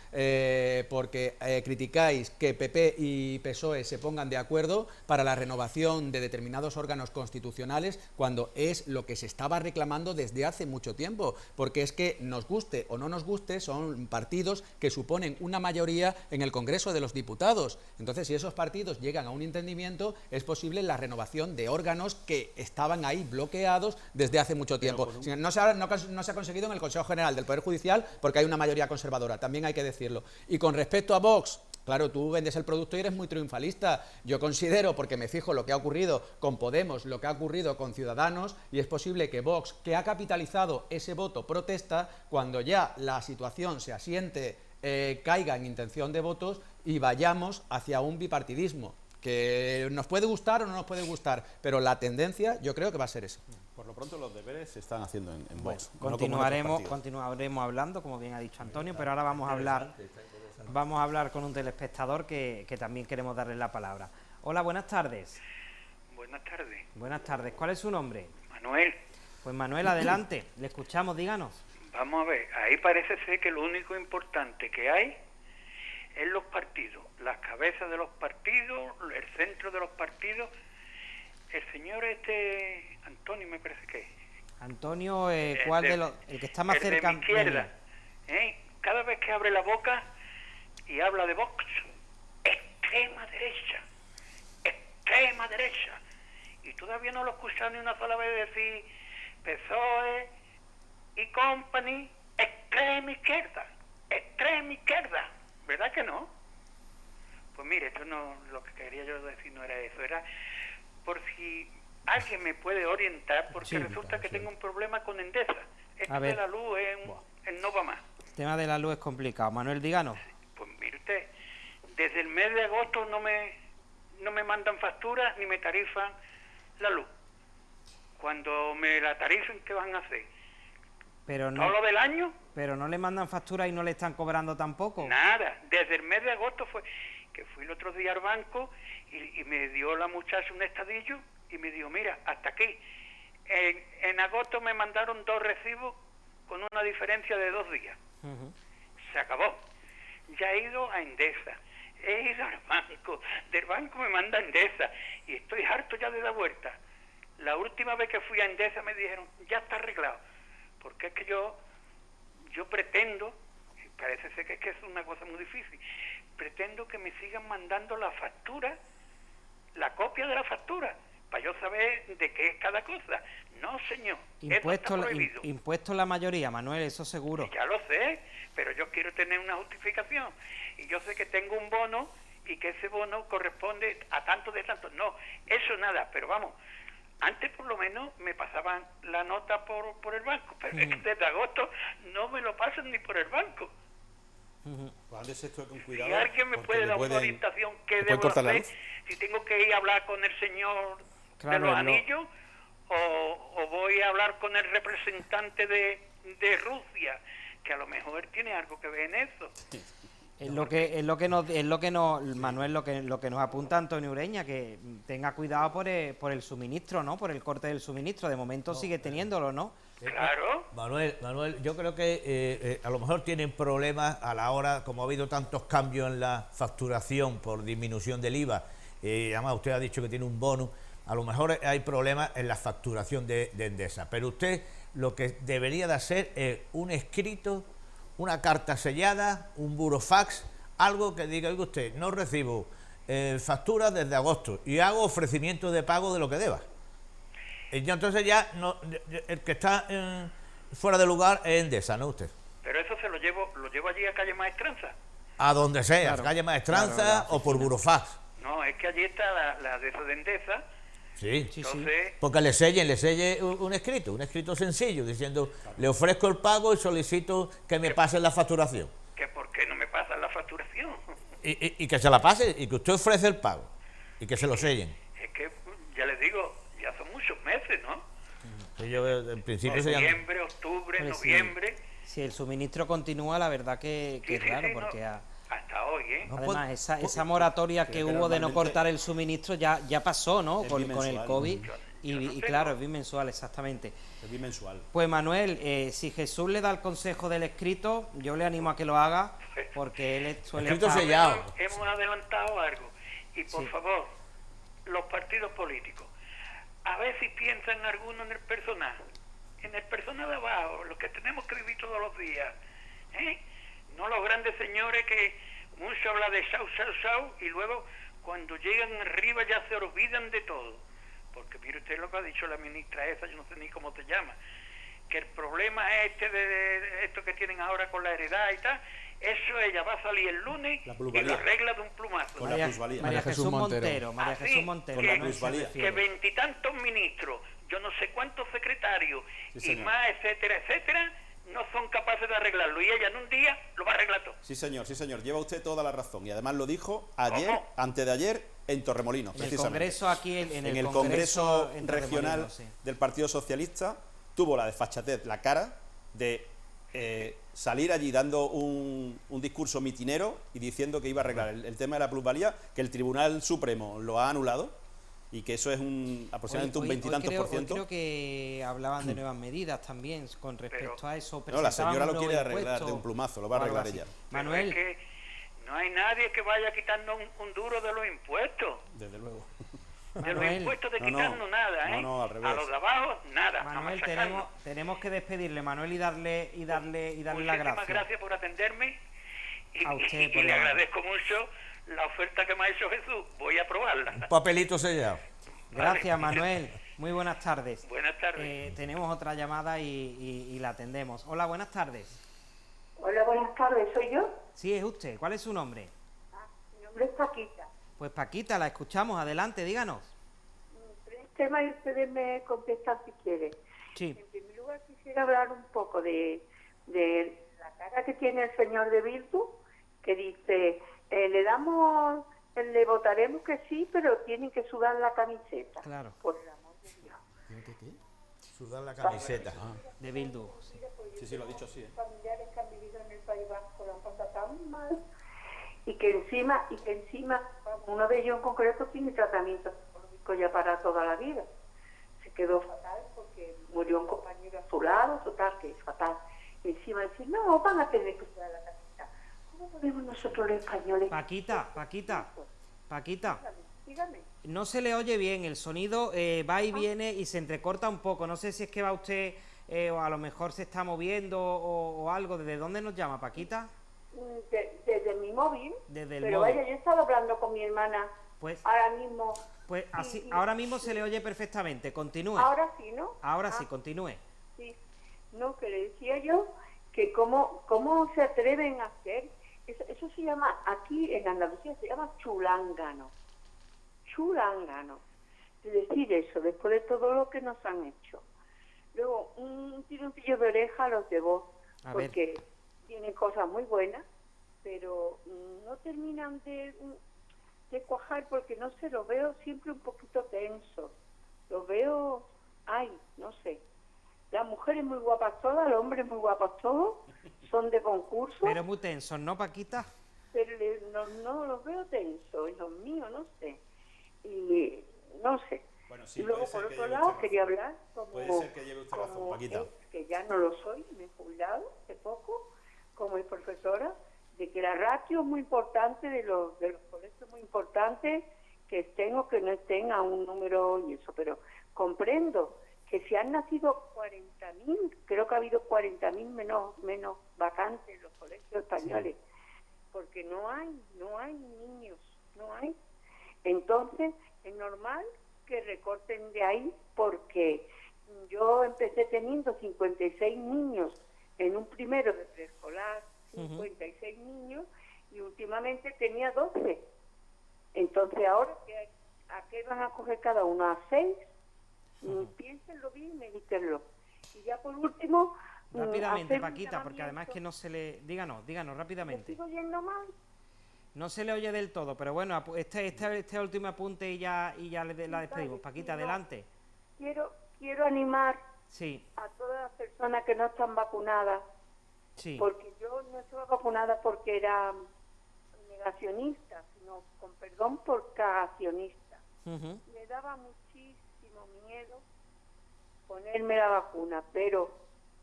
[SPEAKER 4] porque criticáis que PP y PSOE se pongan de acuerdo para la renovación de determinados órganos constitucionales, cuando es lo que se estaba reclamando desde hace mucho tiempo, porque es que nos guste o no nos guste, son partidos que suponen una mayoría en el Congreso de los Diputados. Entonces, si esos partidos llegan a un entendimiento, es posible la renovación de órganos que estaban ahí bloqueados desde hace mucho tiempo. No se ha conseguido en el Consejo General del Poder Judicial porque hay una mayoría conservadora, también hay que decirlo. Y con respecto a Vox, claro, tú vendes el producto y eres muy triunfalista. Yo considero, porque me fijo lo que ha ocurrido con Podemos, lo que ha ocurrido con Ciudadanos, y es posible que Vox, que ha capitalizado ese voto protesta, cuando ya la situación se asiente, caiga en intención de votos y vayamos hacia un bipartidismo, que nos puede gustar o no nos puede gustar, pero la tendencia yo creo que va a ser esa.
[SPEAKER 2] Por lo pronto los deberes se están haciendo en
[SPEAKER 1] Bueno,
[SPEAKER 2] Vox. No como en otros partidos.
[SPEAKER 1] continuaremos hablando, como bien ha dicho Antonio, pero ahora vamos a hablar con un telespectador que también queremos darle la palabra. Hola, buenas tardes.
[SPEAKER 5] Buenas tardes.
[SPEAKER 1] Buenas tardes. ¿Cuál es su nombre?
[SPEAKER 5] Manuel,
[SPEAKER 1] Pues Manuel, adelante. Le escuchamos, díganos.
[SPEAKER 5] vamos a ver, ahí parece ser que lo único importante que hay es los partidos, las cabezas de los partidos, el centro de los partidos. El señor Antonio me parece que es.
[SPEAKER 1] Antonio, ¿cuál de los? El que está más cerca.
[SPEAKER 5] De mi izquierda. Cada vez que abre la boca y habla de Vox, extrema derecha. Y todavía no lo he escuchado ni una sola vez decir PSOE y company, extrema izquierda, ¿verdad que no? Pues mire, esto no, lo que quería yo decir no era eso, era por si alguien me puede orientar, porque
[SPEAKER 1] Sí,
[SPEAKER 5] resulta que tengo un problema con Endesa. Esto
[SPEAKER 1] A ver.
[SPEAKER 5] de la luz no va más.
[SPEAKER 1] El tema de la luz es complicado. Manuel, díganos.
[SPEAKER 5] Pues mire usted, desde el mes de agosto no me mandan facturas ni me tarifan la luz. Cuando me la tarifen, ¿qué van a hacer?
[SPEAKER 1] Pero
[SPEAKER 5] ¿Todo lo del año?
[SPEAKER 1] pero no le mandan factura y no le están cobrando tampoco.
[SPEAKER 5] Nada, desde el mes de agosto fui el otro día al banco y me dio la muchacha un estadillo y me dijo, mira, hasta aquí. En agosto me mandaron 2 recibos con una diferencia de 2 días.
[SPEAKER 1] Ujú.
[SPEAKER 5] Se acabó. Ya he ido a Endesa, he ido al banco, del banco me manda Endesa y estoy harto ya de dar vuelta. La última vez que fui a Endesa me dijeron, ya está arreglado, porque es que yo pretendo, y parece ser que es una cosa muy difícil, pretendo que me sigan mandando la factura, la copia de la factura, para yo saber de qué es cada cosa. No, señor, eso está prohibido.
[SPEAKER 1] Impuesto la mayoría, Manuel, eso seguro.
[SPEAKER 5] Ya lo sé, pero yo quiero tener una justificación. Y yo sé que tengo un bono y que ese bono corresponde a tanto de tanto. No, eso nada, pero vamos, antes por lo menos me pasaban la nota por el banco, pero es que desde agosto no me lo pasan ni por el banco.
[SPEAKER 2] Pues ándese esto con cuidado.
[SPEAKER 5] Si alguien me
[SPEAKER 2] porque
[SPEAKER 5] puede
[SPEAKER 2] le
[SPEAKER 5] dar una
[SPEAKER 2] pueden-
[SPEAKER 5] orientación, ¿qué
[SPEAKER 2] le pueden
[SPEAKER 5] debo
[SPEAKER 2] cortar la
[SPEAKER 5] hacer?
[SPEAKER 2] luz.
[SPEAKER 5] Si tengo que ir a hablar con el señor
[SPEAKER 1] Claro,
[SPEAKER 5] de los
[SPEAKER 1] no.
[SPEAKER 5] anillos o voy a hablar con el representante de Rusia, que a lo mejor tiene algo que ver en eso.
[SPEAKER 1] Es lo que nos, Manuel, lo que nos apunta Antonio Ureña, que tenga cuidado por el suministro, ¿no? Por el corte del suministro. De momento sigue teniéndolo, ¿no?
[SPEAKER 5] Claro.
[SPEAKER 3] Manuel, yo creo que a lo mejor tienen problemas a la hora, como ha habido tantos cambios en la facturación por disminución del IVA, además usted ha dicho que tiene un bonus, a lo mejor hay problemas en la facturación de Endesa, pero usted lo que debería de hacer es un escrito, una carta sellada, un burofax, algo que diga, oiga usted, no recibo facturas desde agosto y hago ofrecimiento de pago de lo que deba. Y entonces ya el que está fuera de lugar es Endesa, ¿no usted?
[SPEAKER 5] Pero eso se lo llevo allí a calle Maestranza.
[SPEAKER 3] A donde sea,
[SPEAKER 1] Claro,
[SPEAKER 3] calle Maestranza
[SPEAKER 1] claro, la
[SPEAKER 3] o por
[SPEAKER 1] oficina.
[SPEAKER 3] burofax.
[SPEAKER 5] No, es que allí está la de esa de Endesa,
[SPEAKER 3] Sí.
[SPEAKER 1] Sí, sí.
[SPEAKER 5] entonces,
[SPEAKER 3] Porque le selle un escrito sencillo, diciendo, le ofrezco el pago y solicito que me pasen la facturación.
[SPEAKER 5] que por qué no me pasan la facturación.
[SPEAKER 3] Y que se la pase, y que usted ofrece el pago, y que se lo sellen.
[SPEAKER 5] Es que, ya les digo, ya son muchos meses, ¿no?
[SPEAKER 3] Sí, yo, en principio se llama...
[SPEAKER 5] Noviembre, octubre,
[SPEAKER 1] Pues sí.
[SPEAKER 5] noviembre,
[SPEAKER 1] Si el suministro continúa, la verdad que
[SPEAKER 5] Sí,
[SPEAKER 1] es
[SPEAKER 5] sí,
[SPEAKER 1] raro,
[SPEAKER 5] sí, no,
[SPEAKER 1] porque
[SPEAKER 5] hasta hoy, ¿eh?
[SPEAKER 3] No,
[SPEAKER 1] además esa moratoria que
[SPEAKER 2] que
[SPEAKER 1] hubo de no
[SPEAKER 2] normalmente-
[SPEAKER 1] cortar el suministro ya pasó, ¿no?
[SPEAKER 2] Es
[SPEAKER 1] Con el
[SPEAKER 2] bimensual.
[SPEAKER 1] COVID.
[SPEAKER 5] Yo
[SPEAKER 1] Y
[SPEAKER 5] no sé,
[SPEAKER 1] claro,
[SPEAKER 5] ¿no?
[SPEAKER 1] es bimensual, exactamente.
[SPEAKER 2] Es bimensual.
[SPEAKER 1] Pues Manuel, si Jesús le da el consejo del escrito, yo le animo a que lo haga, porque él suele
[SPEAKER 3] Escrito
[SPEAKER 1] estar-
[SPEAKER 3] sellado.
[SPEAKER 5] Hemos adelantado algo. Y por
[SPEAKER 1] Sí.
[SPEAKER 5] favor, los partidos políticos, a ver si piensan alguno en el personal. En el personal de abajo, lo que tenemos que vivir todos los días. ¿Eh? No los grandes señores que mucho habla de show, y luego cuando llegan arriba ya se olvidan de todo. Porque mire usted lo que ha dicho la ministra esa, yo no sé ni cómo se llama, que el problema este de esto que tienen ahora con la heredad y tal, eso ella va a salir el lunes
[SPEAKER 2] La
[SPEAKER 5] y
[SPEAKER 2] plusvalía.
[SPEAKER 5] lo arregla de un plumazo.
[SPEAKER 2] Con la plusvalía.
[SPEAKER 1] María Jesús Montero. María
[SPEAKER 5] Así
[SPEAKER 1] Jesús Montero.
[SPEAKER 2] Con la
[SPEAKER 1] Manuel, se
[SPEAKER 2] plusvalía.
[SPEAKER 1] refiere.
[SPEAKER 5] Que veintitantos ministros, yo no sé cuántos secretarios
[SPEAKER 2] Sí,
[SPEAKER 5] y
[SPEAKER 2] señor.
[SPEAKER 5] más, etcétera, etcétera, no son capaces de arreglarlo. Y ella en un día lo va a arreglar todo.
[SPEAKER 2] Sí, señor, lleva usted toda la razón. Y además lo dijo ayer,
[SPEAKER 5] ¿Cómo?
[SPEAKER 2] antes de ayer, en Torremolinos,
[SPEAKER 1] En el
[SPEAKER 2] precisamente.
[SPEAKER 1] Congreso aquí, en el
[SPEAKER 2] Congreso
[SPEAKER 1] en
[SPEAKER 2] Regional
[SPEAKER 1] Torremolinos, sí.
[SPEAKER 2] del Partido Socialista, tuvo la desfachatez, la cara de salir allí dando un discurso mitinero y diciendo que iba a arreglar el tema de la plusvalía, que el Tribunal Supremo lo ha anulado y que eso es aproximadamente un veintitantos por
[SPEAKER 1] Hoy
[SPEAKER 2] ciento.
[SPEAKER 1] creo que hablaban de nuevas medidas también con respecto
[SPEAKER 5] Pero-
[SPEAKER 1] a eso.
[SPEAKER 2] No, la señora
[SPEAKER 1] presentaban
[SPEAKER 2] lo
[SPEAKER 1] un
[SPEAKER 2] quiere
[SPEAKER 1] nuevo
[SPEAKER 2] arreglar
[SPEAKER 1] impuesto
[SPEAKER 2] de un plumazo, lo va a
[SPEAKER 1] o algo
[SPEAKER 2] arreglar
[SPEAKER 1] así.
[SPEAKER 2] ella.
[SPEAKER 5] Pero
[SPEAKER 1] Manuel,
[SPEAKER 5] es que no hay nadie que vaya quitando un duro de los impuestos.
[SPEAKER 2] Desde luego.
[SPEAKER 5] De los
[SPEAKER 1] Manuel.
[SPEAKER 5] impuestos de
[SPEAKER 2] No, no.
[SPEAKER 5] quitarnos nada, ¿eh?
[SPEAKER 2] No, al revés.
[SPEAKER 5] A los de abajo, nada.
[SPEAKER 1] Manuel,
[SPEAKER 5] nada más sacarnos.
[SPEAKER 1] tenemos que despedirle, Manuel, y darle la
[SPEAKER 5] Muchísimas
[SPEAKER 1] gracia.
[SPEAKER 5] gracias por atenderme y,
[SPEAKER 1] A usted
[SPEAKER 5] y
[SPEAKER 1] por
[SPEAKER 5] le
[SPEAKER 1] la-
[SPEAKER 5] agradezco mucho la oferta que me ha hecho Jesús. Voy a probarla.
[SPEAKER 3] Papelito sellado.
[SPEAKER 1] Gracias, Manuel. Muy buenas tardes.
[SPEAKER 5] Buenas tardes.
[SPEAKER 1] Tenemos otra llamada y la atendemos. Hola, buenas tardes.
[SPEAKER 6] Hola, buenas tardes, ¿soy yo?
[SPEAKER 1] Sí, es usted. ¿Cuál es su nombre?
[SPEAKER 6] Mi nombre es Paquita.
[SPEAKER 1] Pues Paquita, la escuchamos. Adelante, díganos.
[SPEAKER 6] Tres temas y ustedes me contestan si quieren.
[SPEAKER 1] Sí.
[SPEAKER 6] En primer lugar, quisiera hablar un poco de la cara que tiene el señor de Bildu, que dice, le votaremos que sí, pero tienen que sudar la camiseta.
[SPEAKER 1] Claro.
[SPEAKER 6] Por el amor de Dios.
[SPEAKER 3] Sudar la camiseta.
[SPEAKER 1] De Bildu. Sí.
[SPEAKER 2] Sí, lo ha dicho así, ¿eh?
[SPEAKER 6] Familiares que han vivido en el País Vasco lo han pasado tan mal y que encima uno de ellos en concreto tiene tratamiento psicológico ya para toda la vida. Se quedó fatal porque murió un compañero a su lado, total, que es fatal. Y encima decir, no, van a tener que usar la camiseta. ¿Cómo podemos nosotros los españoles?
[SPEAKER 1] Paquita.
[SPEAKER 6] Dígame.
[SPEAKER 1] No se le oye bien, el sonido va y viene y se entrecorta un poco. No sé si es que va usted o a lo mejor se está moviendo o algo. ¿Desde dónde nos llama, Paquita?
[SPEAKER 6] Desde mi móvil,
[SPEAKER 1] Desde el
[SPEAKER 6] pero
[SPEAKER 1] móvil.
[SPEAKER 6] vaya, yo he estado hablando con mi hermana
[SPEAKER 1] Pues,
[SPEAKER 6] ahora mismo.
[SPEAKER 1] pues así,
[SPEAKER 6] y-
[SPEAKER 1] ahora mismo se le oye perfectamente. Continúe.
[SPEAKER 6] Ahora sí, ¿no?
[SPEAKER 1] Ahora
[SPEAKER 6] Ah,
[SPEAKER 1] sí, continúe.
[SPEAKER 6] Sí, no, que le decía yo que cómo se atreven a hacer, eso se llama, aquí en Andalucía se llama chulángano, es decir eso, después de todo lo que nos han hecho. Luego, un tironcillo de oreja a los de Vox,
[SPEAKER 1] A ver.
[SPEAKER 6] porque tienen cosas muy buenas, pero no terminan de cuajar porque no sé, los veo siempre un poquito tensos, los veo, no sé. Las mujeres muy guapas todas, los hombres muy guapos todos, son de concurso,
[SPEAKER 1] Pero muy tenso, ¿no, Paquita?
[SPEAKER 6] pero no los veo tensos, y los míos, no sé. Y no sé.
[SPEAKER 2] Bueno, sí,
[SPEAKER 6] y luego,
[SPEAKER 2] puede ser
[SPEAKER 6] por
[SPEAKER 2] que
[SPEAKER 6] otro
[SPEAKER 2] lleve
[SPEAKER 6] lado,
[SPEAKER 2] usted
[SPEAKER 6] quería hablar
[SPEAKER 2] Puede ser que lleve usted razón,
[SPEAKER 6] como
[SPEAKER 2] Paquita.
[SPEAKER 6] que ya no lo soy, me he jubilado hace poco, como es profesora, de que la ratio es muy importante de los colegios, muy importante que estén o que no estén a un número y eso, pero comprendo que si han nacido 40.000, creo que ha habido 40.000 menos vacantes en los colegios españoles, porque no hay niños, no hay. Entonces, es normal que recorten de ahí, porque yo empecé teniendo 56 niños en un primero de preescolar, 56 niños, y últimamente tenía 12. Entonces ahora, ¿a qué van a coger cada uno? ¿A 6? Piénsenlo bien y medítenlo. Y ya por último...
[SPEAKER 1] Rápidamente, Paquita, porque además que no se le... Díganos rápidamente.
[SPEAKER 6] ¿Me sigo yendo mal?
[SPEAKER 1] No se le oye del todo, pero bueno, este último apunte y ya la despedimos. Paquita, adelante.
[SPEAKER 6] Quiero animar
[SPEAKER 1] Sí.
[SPEAKER 6] a todas las personas que no están vacunadas,
[SPEAKER 1] Sí.
[SPEAKER 6] porque yo no estaba vacunada porque era negacionista, sino, con perdón, por cagacionista.
[SPEAKER 1] Ujú.
[SPEAKER 6] Me daba muchísimo miedo ponerme la vacuna, pero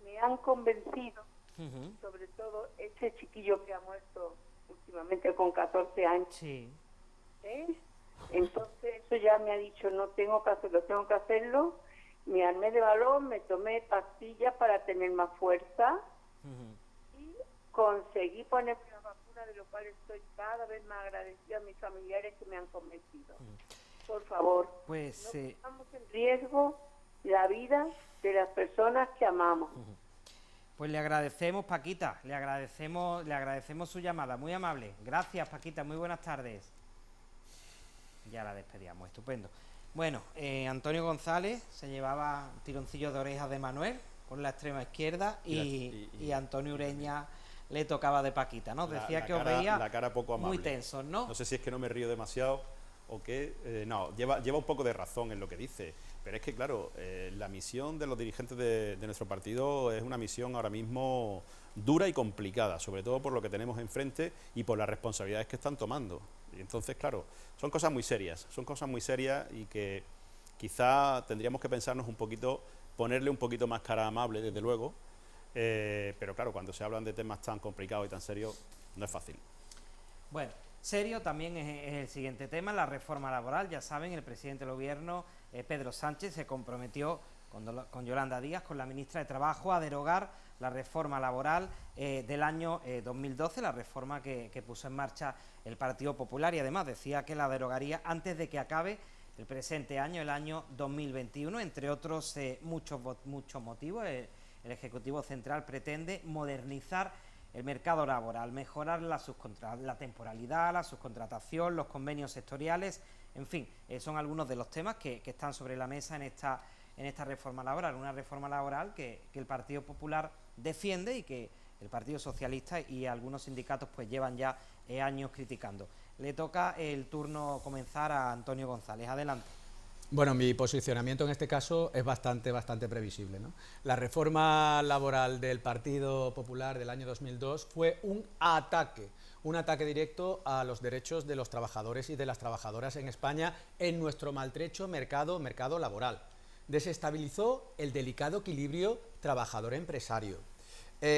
[SPEAKER 6] me han convencido,
[SPEAKER 1] Ujú.
[SPEAKER 6] sobre todo este chiquillo que ha muerto últimamente con 14 años.
[SPEAKER 1] Sí.
[SPEAKER 6] ¿Eh? Entonces eso ya me ha dicho, no tengo que hacerlo. Me armé de valor, me tomé pastillas para tener más fuerza
[SPEAKER 1] Ujú.
[SPEAKER 6] y conseguí ponerme la vacuna, de lo cual estoy cada vez más agradecida a mis familiares que me han convencido. Por favor,
[SPEAKER 1] Pues
[SPEAKER 6] no pongamos en riesgo la vida de las personas que amamos.
[SPEAKER 1] Pues le agradecemos, Paquita, le agradecemos su llamada, muy amable. Gracias, Paquita, muy buenas tardes. Ya la despedíamos, estupendo. Bueno, Antonio González se llevaba tironcillos de orejas de Manuel por la extrema izquierda y Antonio Ureña le tocaba de Paquita, ¿no? Decía que os veía
[SPEAKER 2] la cara poco amable.
[SPEAKER 1] muy tensos, ¿no?
[SPEAKER 2] No sé si es que no me río demasiado o qué. No, lleva un poco de razón en lo que dice. Pero es que, claro, la misión de los dirigentes de nuestro partido es una misión ahora mismo dura y complicada, sobre todo por lo que tenemos enfrente y por las responsabilidades que están tomando. Y entonces, claro, son cosas muy serias y que quizá tendríamos que pensarnos un poquito, ponerle un poquito más cara amable, desde luego, pero claro, cuando se hablan de temas tan complicados y tan serios, no es fácil.
[SPEAKER 1] Bueno, serio también es el siguiente tema, la reforma laboral. Ya saben, el presidente del gobierno, Pedro Sánchez, se comprometió con Yolanda Díaz, con la ministra de Trabajo, a derogar la reforma laboral del año 2012, la reforma que puso en marcha el Partido Popular, y además decía que la derogaría antes de que acabe el presente año, el año 2021, entre otros muchos motivos. El Ejecutivo Central pretende modernizar el mercado laboral, mejorar la temporalidad, la subcontratación, los convenios sectoriales, en fin, son algunos de los temas que están sobre la mesa en esta reforma laboral, una reforma laboral que el Partido Popular defiende y que el Partido Socialista y algunos sindicatos pues llevan ya años criticando. Le toca el turno comenzar a Antonio González. Adelante.
[SPEAKER 4] Bueno, mi posicionamiento en este caso es bastante previsible, ¿no? La reforma laboral del Partido Popular del año 2002 fue un ataque directo a los derechos de los trabajadores y de las trabajadoras en España en nuestro maltrecho mercado laboral. Desestabilizó el delicado equilibrio trabajador-empresario,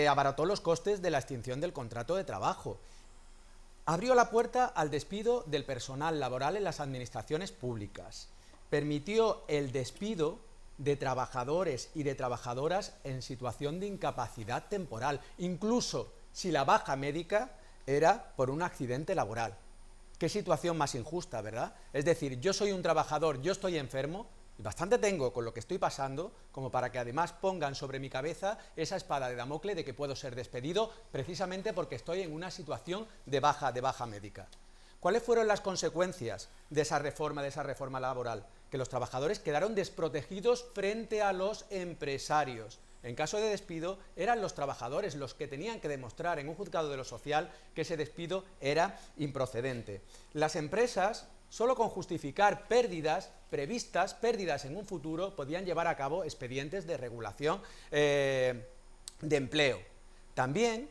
[SPEAKER 4] abarató los costes de la extinción del contrato de trabajo, abrió la puerta al despido del personal laboral en las administraciones públicas, permitió el despido de trabajadores y de trabajadoras en situación de incapacidad temporal, incluso si la baja médica era por un accidente laboral. Qué situación más injusta, ¿verdad? Es decir, yo soy un trabajador, yo estoy enfermo, y bastante tengo con lo que estoy pasando como para que además pongan sobre mi cabeza esa espada de Damocles de que puedo ser despedido precisamente porque estoy en una situación de baja médica. ¿Cuáles fueron las consecuencias de esa reforma laboral? Que los trabajadores quedaron desprotegidos frente a los empresarios. En caso de despido, eran los trabajadores los que tenían que demostrar en un juzgado de lo social que ese despido era improcedente. Las empresas, solo con justificar pérdidas previstas, pérdidas en un futuro, podían llevar a cabo expedientes de regulación de empleo. También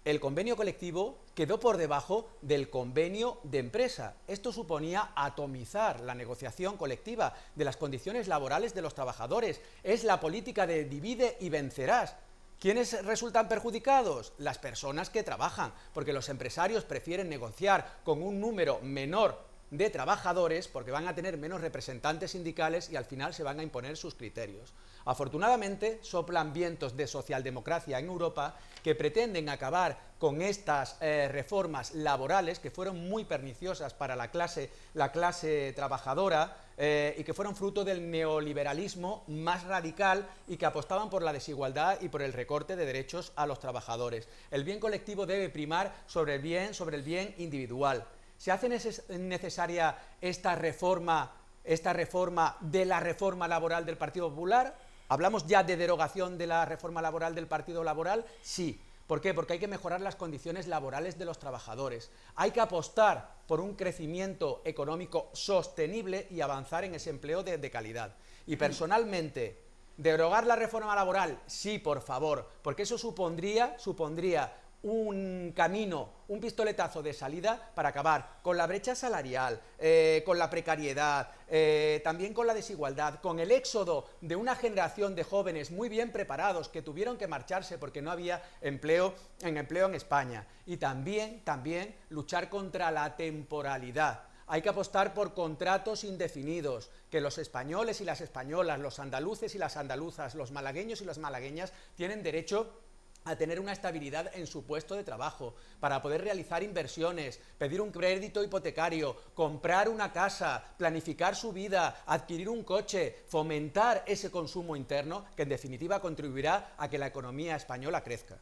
[SPEAKER 4] el convenio colectivo quedó por debajo del convenio de empresa. Esto suponía atomizar la negociación colectiva de las condiciones laborales de los trabajadores. Es la política de divide y vencerás. ¿Quiénes resultan perjudicados? Las personas que trabajan, porque los empresarios prefieren negociar con un número menor de trabajadores porque van a tener menos representantes sindicales y al final se van a imponer sus criterios. Afortunadamente, soplan vientos de socialdemocracia en Europa que pretenden acabar con estas reformas laborales que fueron muy perniciosas para la clase trabajadora, y que fueron fruto del neoliberalismo más radical y que apostaban por la desigualdad y por el recorte de derechos a los trabajadores. El bien colectivo debe primar sobre el bien individual. ¿Se hace necesaria esta reforma de la reforma laboral del Partido Popular? ¿Hablamos ya de derogación de la reforma laboral del Partido Laboral? Sí. ¿Por qué? Porque hay que mejorar las condiciones laborales de los trabajadores. Hay que apostar por un crecimiento económico sostenible y avanzar en ese empleo de calidad. Y personalmente, derogar la reforma laboral, sí, por favor, porque eso supondría un camino, un pistoletazo de salida para acabar con la brecha salarial, con la precariedad, también con la desigualdad, con el éxodo de una generación de jóvenes muy bien preparados que tuvieron que marcharse porque no había empleo en España. Y también luchar contra la temporalidad. Hay que apostar por contratos indefinidos, que los españoles y las españolas, los andaluces y las andaluzas, los malagueños y las malagueñas tienen derecho a tener una estabilidad en su puesto de trabajo, para poder realizar inversiones, pedir un crédito hipotecario, comprar una casa, planificar su vida, adquirir un coche, fomentar ese consumo interno que en definitiva contribuirá a que la economía española crezca.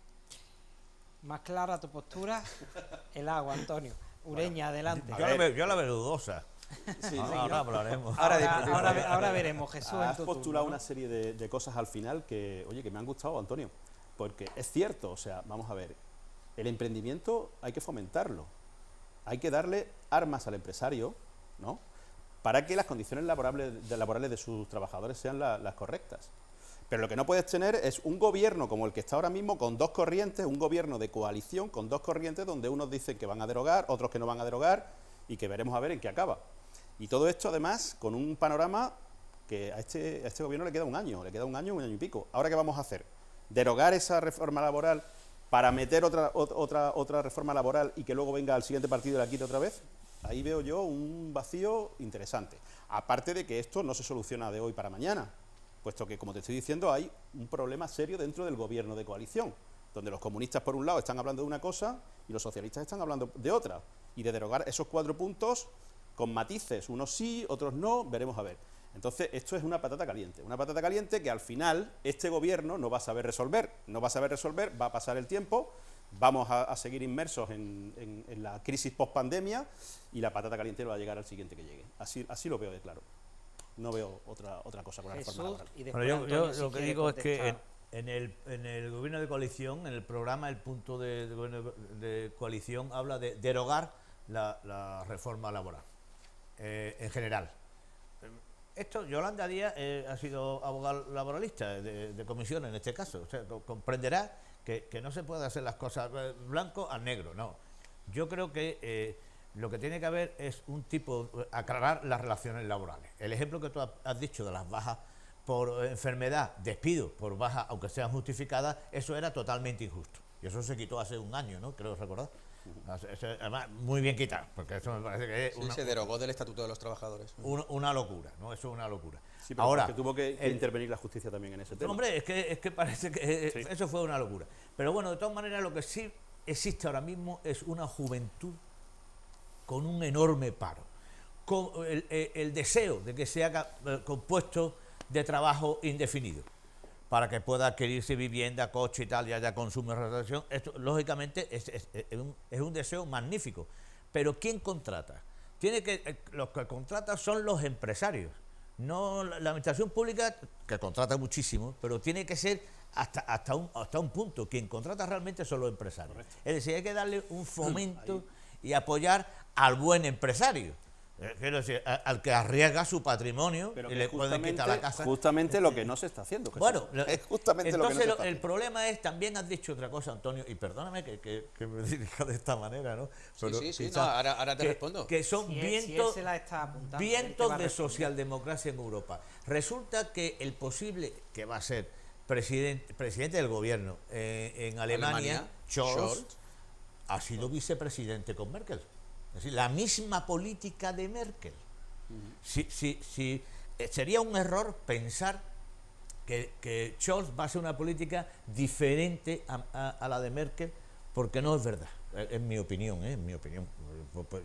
[SPEAKER 1] Más clara tu postura, el agua, Antonio. Ureña, adelante.
[SPEAKER 3] Yo la veo dudosa.
[SPEAKER 2] Sí,
[SPEAKER 3] Ahora hablaremos.
[SPEAKER 1] Ahora veremos, Jesús.
[SPEAKER 2] Has postulado una serie de cosas al final que, oye, que me han gustado, Antonio. Porque es cierto, o sea, vamos a ver, el emprendimiento hay que fomentarlo, hay que darle armas al empresario, ¿no?, para que las condiciones laborales de sus trabajadores sean las correctas. Pero lo que no puedes tener es un gobierno como el que está ahora mismo con dos corrientes, un gobierno de coalición con dos corrientes donde unos dicen que van a derogar, otros que no van a derogar y que veremos a ver en qué acaba. Y todo esto además con un panorama que a este gobierno le queda un año y pico. ¿Ahora qué vamos a hacer? ¿Derogar esa reforma laboral para meter otra reforma laboral y que luego venga al siguiente partido y la quite otra vez? Ahí veo yo un vacío interesante. Aparte de que esto no se soluciona de hoy para mañana, puesto que, como te estoy diciendo, hay un problema serio dentro del gobierno de coalición, donde los comunistas, por un lado, están hablando de una cosa y los socialistas están hablando de otra. Y de derogar esos 4 puntos con matices, unos sí, otros no, veremos a ver. Entonces, esto es una patata caliente que al final este gobierno no va a saber resolver, va a pasar el tiempo, vamos a seguir inmersos en la crisis post-pandemia y la patata caliente va a llegar al siguiente que llegue. Así lo veo de claro. No veo otra cosa con la reforma laboral.
[SPEAKER 3] Bueno, yo lo que digo es que en el gobierno de coalición, en el programa, el punto de gobierno de coalición habla de derogar la reforma laboral, en general. Esto, Yolanda Díaz ha sido abogada laboralista de comisión en este caso, o sea, comprenderá que no se puede hacer las cosas blanco a negro, no. Yo creo que lo que tiene que haber es aclarar las relaciones laborales. El ejemplo que tú has dicho de las bajas por enfermedad, despido por baja, aunque sean justificadas, eso era totalmente injusto. Y eso se quitó hace un año, ¿no? Creo recordar. Además, muy bien quitado, porque eso me parece que es
[SPEAKER 4] se derogó del Estatuto de los Trabajadores.
[SPEAKER 3] Una locura, ¿no? Eso es una locura.
[SPEAKER 2] Sí, pero ahora, tuvo que intervenir la justicia también en ese tema.
[SPEAKER 3] Hombre, es que parece que eso fue una locura. Pero bueno, de todas maneras, lo que sí existe ahora mismo es una juventud con un enorme paro, con el deseo de que se haga con puestos de trabajo indefinido, para que pueda adquirirse vivienda, coche y tal, y haya consumo y restauración. Esto, lógicamente, es un deseo magnífico. Pero ¿quién contrata? Los que contratan son los empresarios, no la administración pública, que contrata muchísimo, pero tiene que ser hasta un punto. Quien contrata realmente son los empresarios. Correcto. Es decir, hay que darle un fomento y apoyar al buen empresario. Quiero decir, al que arriesga su patrimonio y le pueden quitar la casa.
[SPEAKER 2] Justamente lo que no se está haciendo. Jesús.
[SPEAKER 3] Bueno,
[SPEAKER 2] es justamente
[SPEAKER 3] entonces
[SPEAKER 2] lo que no se está haciendo.
[SPEAKER 3] El problema es, también has dicho otra cosa, Antonio, y perdóname que me dirija de esta manera, ¿no?
[SPEAKER 4] Pero sí, no, ahora te respondo.
[SPEAKER 3] Que son vientos de socialdemocracia en Europa. Resulta que el posible, que va a ser presidente del gobierno en Alemania, Scholz, ha sido vicepresidente con Merkel. Es decir, la misma política de Merkel. Sería un error pensar que Scholz va a hacer una política diferente a la de Merkel, porque no es verdad. en mi opinión,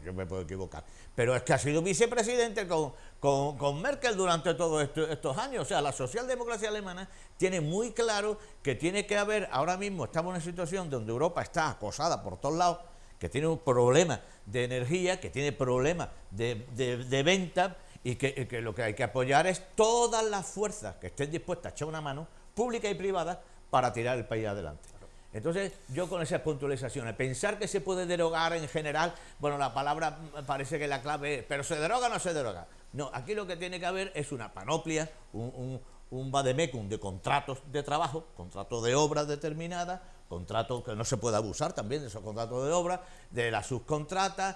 [SPEAKER 3] yo me puedo equivocar, pero es que ha sido vicepresidente con Merkel durante todos estos años. O sea, la socialdemocracia alemana tiene muy claro que tiene que haber, ahora mismo estamos en una situación donde Europa está acosada por todos lados, que tiene un problema de energía, que tiene problemas de venta, y que lo que hay que apoyar es todas las fuerzas que estén dispuestas a echar una mano, pública y privada, para tirar el país adelante. Entonces, yo con esas puntualizaciones, pensar que se puede derogar en general, bueno, la palabra parece que la clave es, ¿pero se deroga o no se deroga? No, aquí lo que tiene que haber es una panoplia, un vademecum de contratos de trabajo, contratos de obra determinadas, contratos que no se puede abusar también de esos contratos de obra, de las subcontratas,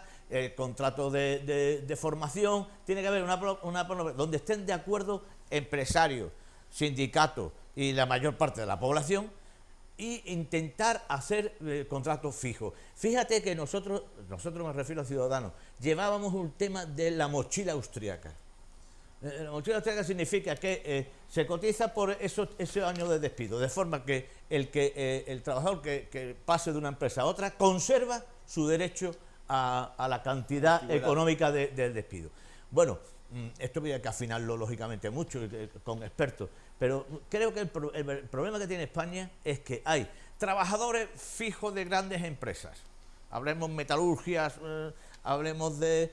[SPEAKER 3] contratos de formación. Tiene que haber una panoplia donde estén de acuerdo empresarios, sindicatos y la mayor parte de la población, y intentar hacer contratos fijos. Fíjate que nosotros me refiero a Ciudadanos, llevábamos un tema de la mochila austriaca. La mochila austriaca significa que se cotiza por ese año de despido, de forma que el trabajador que pase de una empresa a otra conserva su derecho a la cantidad económica del despido. Bueno, esto había que afinarlo lógicamente mucho con expertos, pero creo que el problema que tiene España es que hay trabajadores fijos de grandes empresas. Hablemos metalurgias, hablemos de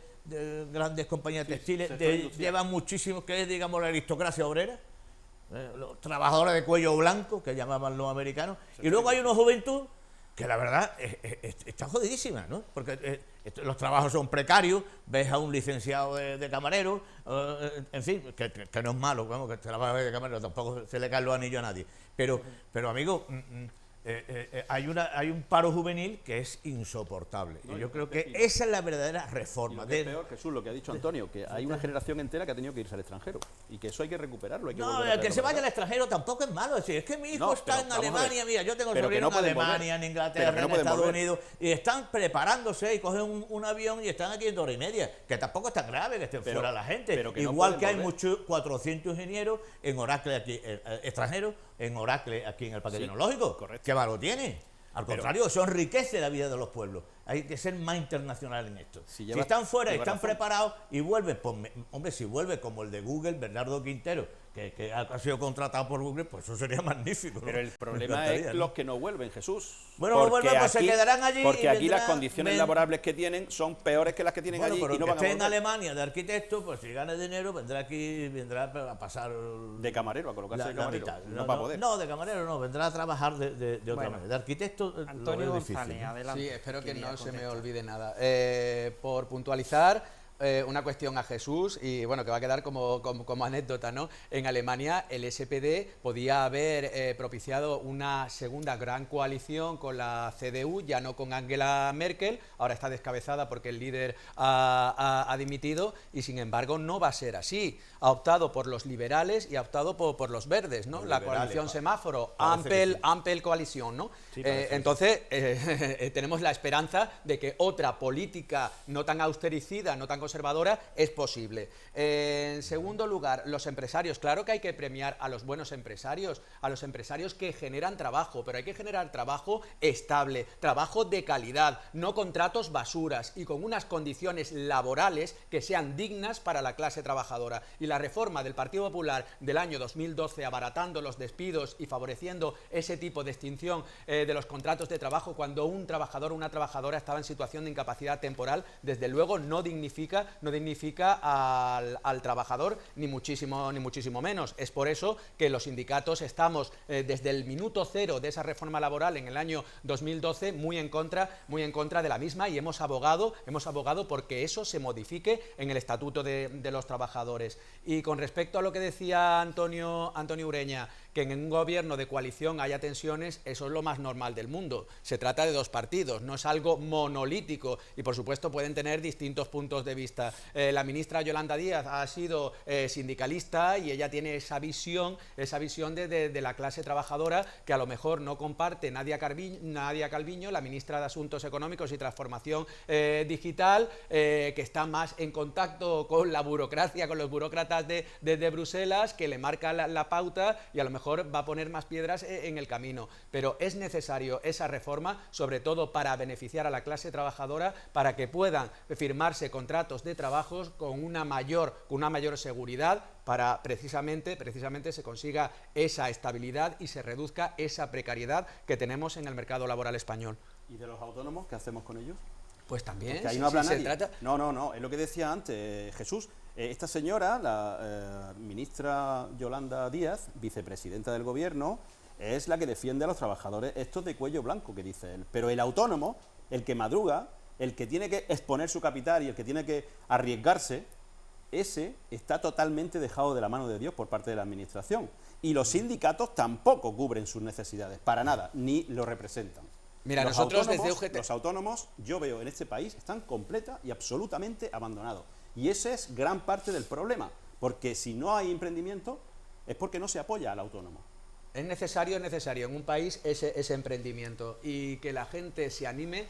[SPEAKER 3] grandes compañías textiles, llevan muchísimos, que es, digamos, la aristocracia obrera, los trabajadores de cuello blanco, que llamaban los americanos, y luego hay una juventud que la verdad está jodidísima, ¿no? Porque los trabajos son precarios, ves a un licenciado de camarero, en fin, que no es malo, vamos, que trabaja de camarero, tampoco se le caen los anillos a nadie, pero amigo, hay un paro juvenil que es insoportable, y yo creo que esa es la verdadera reforma.
[SPEAKER 2] Y lo que es peor, Jesús, lo que ha dicho Antonio, que hay una generación entera que ha tenido que irse al extranjero, y que eso hay que recuperarlo.
[SPEAKER 3] No, el que se vaya al extranjero tampoco es malo, es que mi hijo está en Alemania, mira, yo tengo sobrinos en Alemania, en Inglaterra, en Estados Unidos, y están preparándose y cogen un avión y están aquí en 2 horas y media, que tampoco es tan grave que estén fuera la gente, igual que hay muchos 400 ingenieros en Oracle aquí, extranjeros, en Oracle aquí en el Parque Tecnológico. Correcto. ¿Qué valor tiene? Al contrario, eso enriquece la vida de los pueblos. Hay que ser más internacional en esto. Si están fuera y están preparados y vuelven, pues, hombre, si vuelve como el de Google, Bernardo Quintero, que ha sido contratado por Google, pues eso sería magnífico, ¿no?
[SPEAKER 2] Pero el problema es los que no vuelven, Jesús.
[SPEAKER 3] Bueno, no vuelven, pues se quedarán allí.
[SPEAKER 2] Porque aquí las condiciones laborables que tienen son peores que las que tienen allí.
[SPEAKER 3] Pero
[SPEAKER 2] y no
[SPEAKER 3] que
[SPEAKER 2] van a
[SPEAKER 3] esté en Alemania de arquitecto, pues si gana dinero, vendrá aquí, vendrá a pasar...
[SPEAKER 2] De camarero, a colocarse de camarero.
[SPEAKER 3] No va a poder. No, de camarero no, vendrá a trabajar de otra manera. De arquitecto,
[SPEAKER 1] Antonio González, adelante.
[SPEAKER 4] Sí, espero que no se me olvide nada. Por puntualizar... una cuestión a Jesús, y bueno, que va a quedar como anécdota, ¿no? En Alemania el SPD podía haber propiciado una segunda gran coalición con la CDU, ya no con Angela Merkel, ahora está descabezada porque el líder ha dimitido, y sin embargo no va a ser así. Ha optado por los liberales y ha optado por los verdes, ¿no? La coalición semáforo, Ampel coalición, ¿no? Sí, entonces tenemos la esperanza de que otra política no tan austericida, no tan conservadora, es posible. En segundo lugar, los empresarios. Claro que hay que premiar a los buenos empresarios, a los empresarios que generan trabajo, pero hay que generar trabajo estable, trabajo de calidad, no contratos basuras, y con unas condiciones laborales que sean dignas para la clase trabajadora. Y la reforma del Partido Popular del año 2012, abaratando los despidos y favoreciendo ese tipo de extinción de los contratos de trabajo cuando un trabajador o una trabajadora estaba en situación de incapacidad temporal, desde luego no dignifica al trabajador, ni muchísimo menos. Es por eso que los sindicatos estamos desde el minuto cero de esa reforma laboral en el año 2012 muy en contra de la misma, y hemos abogado porque eso se modifique en el Estatuto de los Trabajadores. Y con respecto a lo que decía Antonio Ureña, que en un gobierno de coalición haya tensiones, eso es lo más normal del mundo. Se trata de dos partidos, no es algo monolítico, y por supuesto pueden tener distintos puntos de vista. La ministra Yolanda Díaz ha sido sindicalista, y ella tiene esa visión de la clase trabajadora que a lo mejor no comparte Nadia Calviño, la ministra de Asuntos Económicos y Transformación Digital, que está más en contacto con la burocracia, con los burócratas de Bruselas, que le marca la pauta, y a lo mejor mejor va a poner más piedras en el camino. Pero es necesario esa reforma, sobre todo para beneficiar a la clase trabajadora, para que puedan firmarse contratos de trabajos con una mayor seguridad, para precisamente se consiga esa estabilidad y se reduzca esa precariedad que tenemos en el mercado laboral español.
[SPEAKER 2] ¿Y de los autónomos qué hacemos con ellos?
[SPEAKER 4] Pues también,
[SPEAKER 2] porque ahí
[SPEAKER 4] si,
[SPEAKER 2] no habla
[SPEAKER 4] si
[SPEAKER 2] nadie.
[SPEAKER 4] se trata...
[SPEAKER 2] No, es lo que decía antes Jesús. Esta señora, la ministra Yolanda Díaz, vicepresidenta del Gobierno, es la que defiende a los trabajadores estos de cuello blanco, que dice él. Pero el autónomo, el que madruga, el que tiene que exponer su capital y el que tiene que arriesgarse, ese está totalmente dejado de la mano de Dios por parte de la administración. Y los sindicatos tampoco cubren sus necesidades, para nada, ni lo representan.
[SPEAKER 4] Mira,
[SPEAKER 2] Los
[SPEAKER 4] nosotros
[SPEAKER 2] autónomos,
[SPEAKER 4] desde UGT...
[SPEAKER 2] Los autónomos, yo veo en este país, están completa y absolutamente abandonados. Y ese es gran parte del problema, porque si no hay emprendimiento es porque no se apoya al autónomo.
[SPEAKER 4] Es necesario en un país ese emprendimiento y que la gente se anime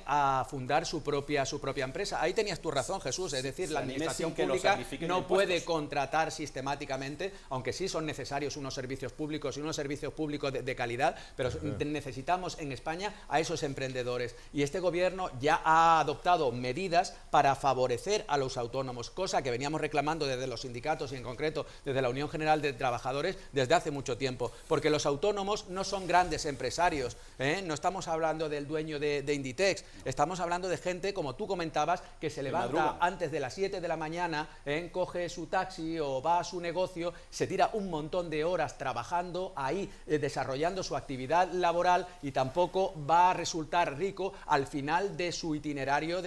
[SPEAKER 4] a fundar su propia empresa. Ahí tenías tu razón, Jesús, es decir, la administración pública no puede contratar sistemáticamente, aunque sí son necesarios unos servicios públicos y unos servicios públicos de calidad, pero necesitamos en España a esos emprendedores. Y este gobierno ya ha adoptado medidas para favorecer a los autónomos, cosa que veníamos reclamando desde los sindicatos y en concreto desde la Unión General de Trabajadores desde hace mucho tiempo. Porque los autónomos no son grandes empresarios, no estamos hablando del dueño de Inditex, estamos hablando de gente, como tú comentabas, que se levanta antes de las 7 de la mañana, coge su taxi o va a su negocio, se tira un montón de horas trabajando ahí, desarrollando su actividad laboral y tampoco va a resultar rico al final de su itinerario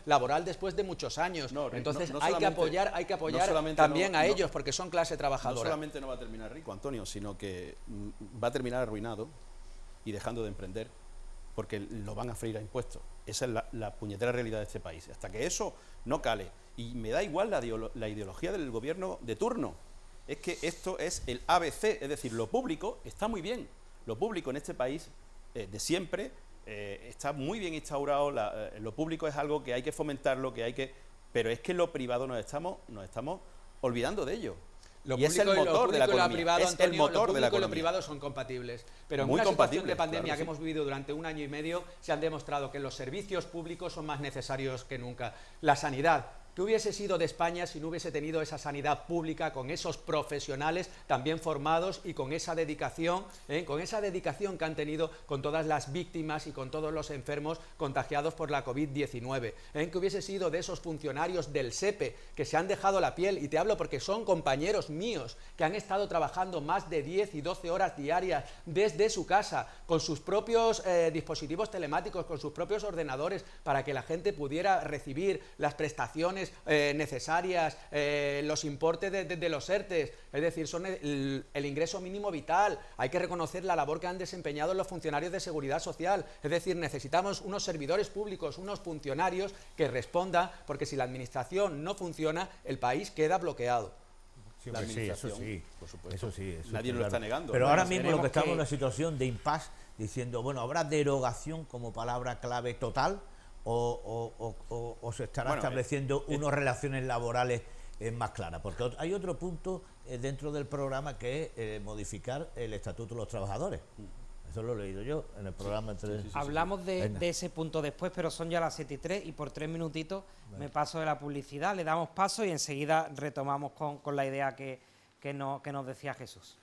[SPEAKER 4] laboral después de muchos años. Entonces hay que apoyar también a ellos porque son clase trabajadora.
[SPEAKER 2] No solamente no va a terminar rico, Antonio, sino que va a terminar arruinado y dejando de emprender porque lo van a freír a impuestos. Esa es la puñetera realidad de este país. Hasta que eso no cale, y me da igual la ideología del gobierno de turno, es que esto es el ABC, es decir, lo público está muy bien, lo público en este país de siempre está muy bien instaurado, lo público es algo que hay que fomentarlo, pero es que lo privado nos estamos olvidando de ello.
[SPEAKER 4] Lo
[SPEAKER 2] y es el motor de la economía.
[SPEAKER 4] Privado,
[SPEAKER 2] es el motor de la economía.
[SPEAKER 4] Y lo privado son compatibles. Pero en
[SPEAKER 2] muy
[SPEAKER 4] una situación de pandemia
[SPEAKER 2] claro
[SPEAKER 4] que hemos vivido durante 1 año y medio, se han demostrado que los servicios públicos son más necesarios que nunca. La sanidad. ¿Qué hubiese sido de España si no hubiese tenido esa sanidad pública con esos profesionales también formados y con esa dedicación que han tenido con todas las víctimas y con todos los enfermos contagiados por la COVID-19? ¿Qué hubiese sido de esos funcionarios del SEPE que se han dejado la piel? Y te hablo porque son compañeros míos que han estado trabajando más de 10 y 12 horas diarias desde su casa, con sus propios dispositivos telemáticos, con sus propios ordenadores, para que la gente pudiera recibir las prestaciones necesarias, los importes de los ERTES, es decir, son el ingreso mínimo vital. Hay que reconocer la labor que han desempeñado los funcionarios de seguridad social, es decir, necesitamos unos servidores públicos, unos funcionarios que respondan, porque si la administración no funciona, el país queda bloqueado.
[SPEAKER 2] La administración,
[SPEAKER 3] eso sí,
[SPEAKER 2] por supuesto.
[SPEAKER 3] Eso sí,
[SPEAKER 2] Nadie lo está negando.
[SPEAKER 3] Pero ahora mismo lo que estamos en una situación de impasse, diciendo, bueno, ¿habrá derogación como palabra clave total? ¿O se estará estableciendo unas relaciones laborales más claras? Porque hay otro punto dentro del programa que es modificar el Estatuto de los Trabajadores. Eso lo he leído yo en el programa.
[SPEAKER 1] Hablamos de ese punto después, pero son ya las 7:03 y por 3 minutitos me paso de la publicidad, le damos paso y enseguida retomamos con la idea que nos decía Jesús.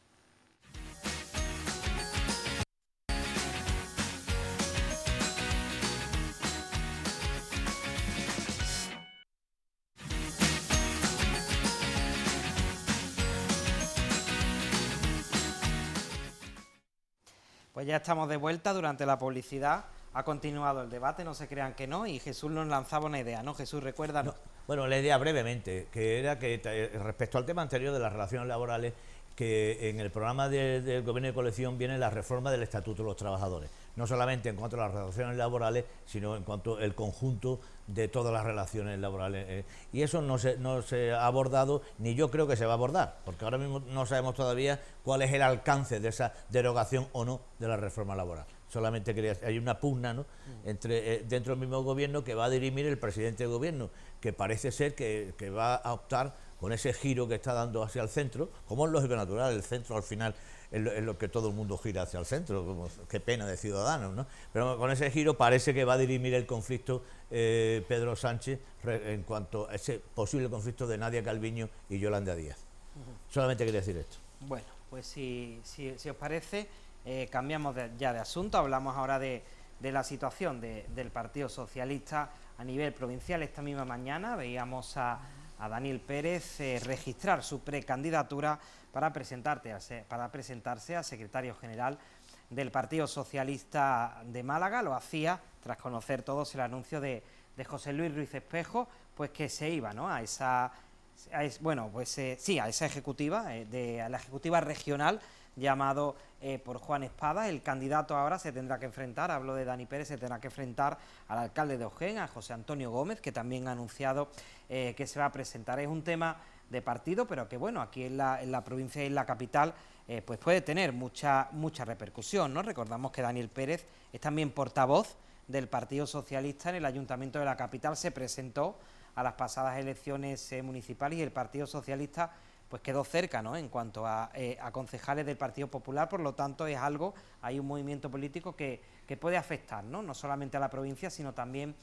[SPEAKER 1] Pues ya estamos de vuelta. Durante la publicidad ha continuado el debate, no se crean que no, y Jesús nos lanzaba una idea, ¿no? Jesús, recuérdanos.
[SPEAKER 3] Bueno, la idea brevemente, que era que respecto al tema anterior de las relaciones laborales, que en el programa del Gobierno de coalición viene la reforma del Estatuto de los Trabajadores, no solamente en cuanto a las relaciones laborales, sino en cuanto al conjunto de todas las relaciones laborales. Y eso no se ha abordado, ni yo creo que se va a abordar, porque ahora mismo no sabemos todavía cuál es el alcance de esa derogación o no de la reforma laboral. Solamente hay una pugna, ¿no?, dentro del mismo gobierno que va a dirimir el presidente del gobierno, que parece ser que va a optar con ese giro que está dando hacia el centro, como es lógico natural, el centro al final es lo que todo el mundo gira hacia el centro, como, qué pena de Ciudadanos, ¿no? Pero con ese giro parece que va a dirimir el conflicto Pedro Sánchez en cuanto a ese posible conflicto de Nadia Calviño y Yolanda Díaz. Solamente quería decir esto.
[SPEAKER 1] Bueno, pues si os parece, cambiamos ya de asunto, hablamos ahora de la situación del Partido Socialista a nivel provincial. Esta misma mañana veíamos a Daniel Pérez registrar su precandidatura para presentarse a secretario general del Partido Socialista de Málaga. Lo hacía tras conocer todos el anuncio de José Luis Ruiz Espejo, pues que se iba, ¿no?, a esa ejecutiva, a la ejecutiva regional, llamado por Juan Espada. El candidato ahora se tendrá que enfrentar, hablo de Dani Pérez, se tendrá que enfrentar al alcalde de Ojén, a José Antonio Gómez, que también ha anunciado que se va a presentar. Es un tema de partido, pero que bueno, aquí en la provincia y en la capital pues puede tener mucha repercusión, ¿no? Recordamos que Daniel Pérez es también portavoz del Partido Socialista en el Ayuntamiento de la capital, se presentó a las pasadas elecciones municipales y el Partido Socialista pues quedó cerca, ¿no?, en cuanto a concejales del Partido Popular. Por lo tanto hay un movimiento político que puede afectar, no solamente a la provincia, sino también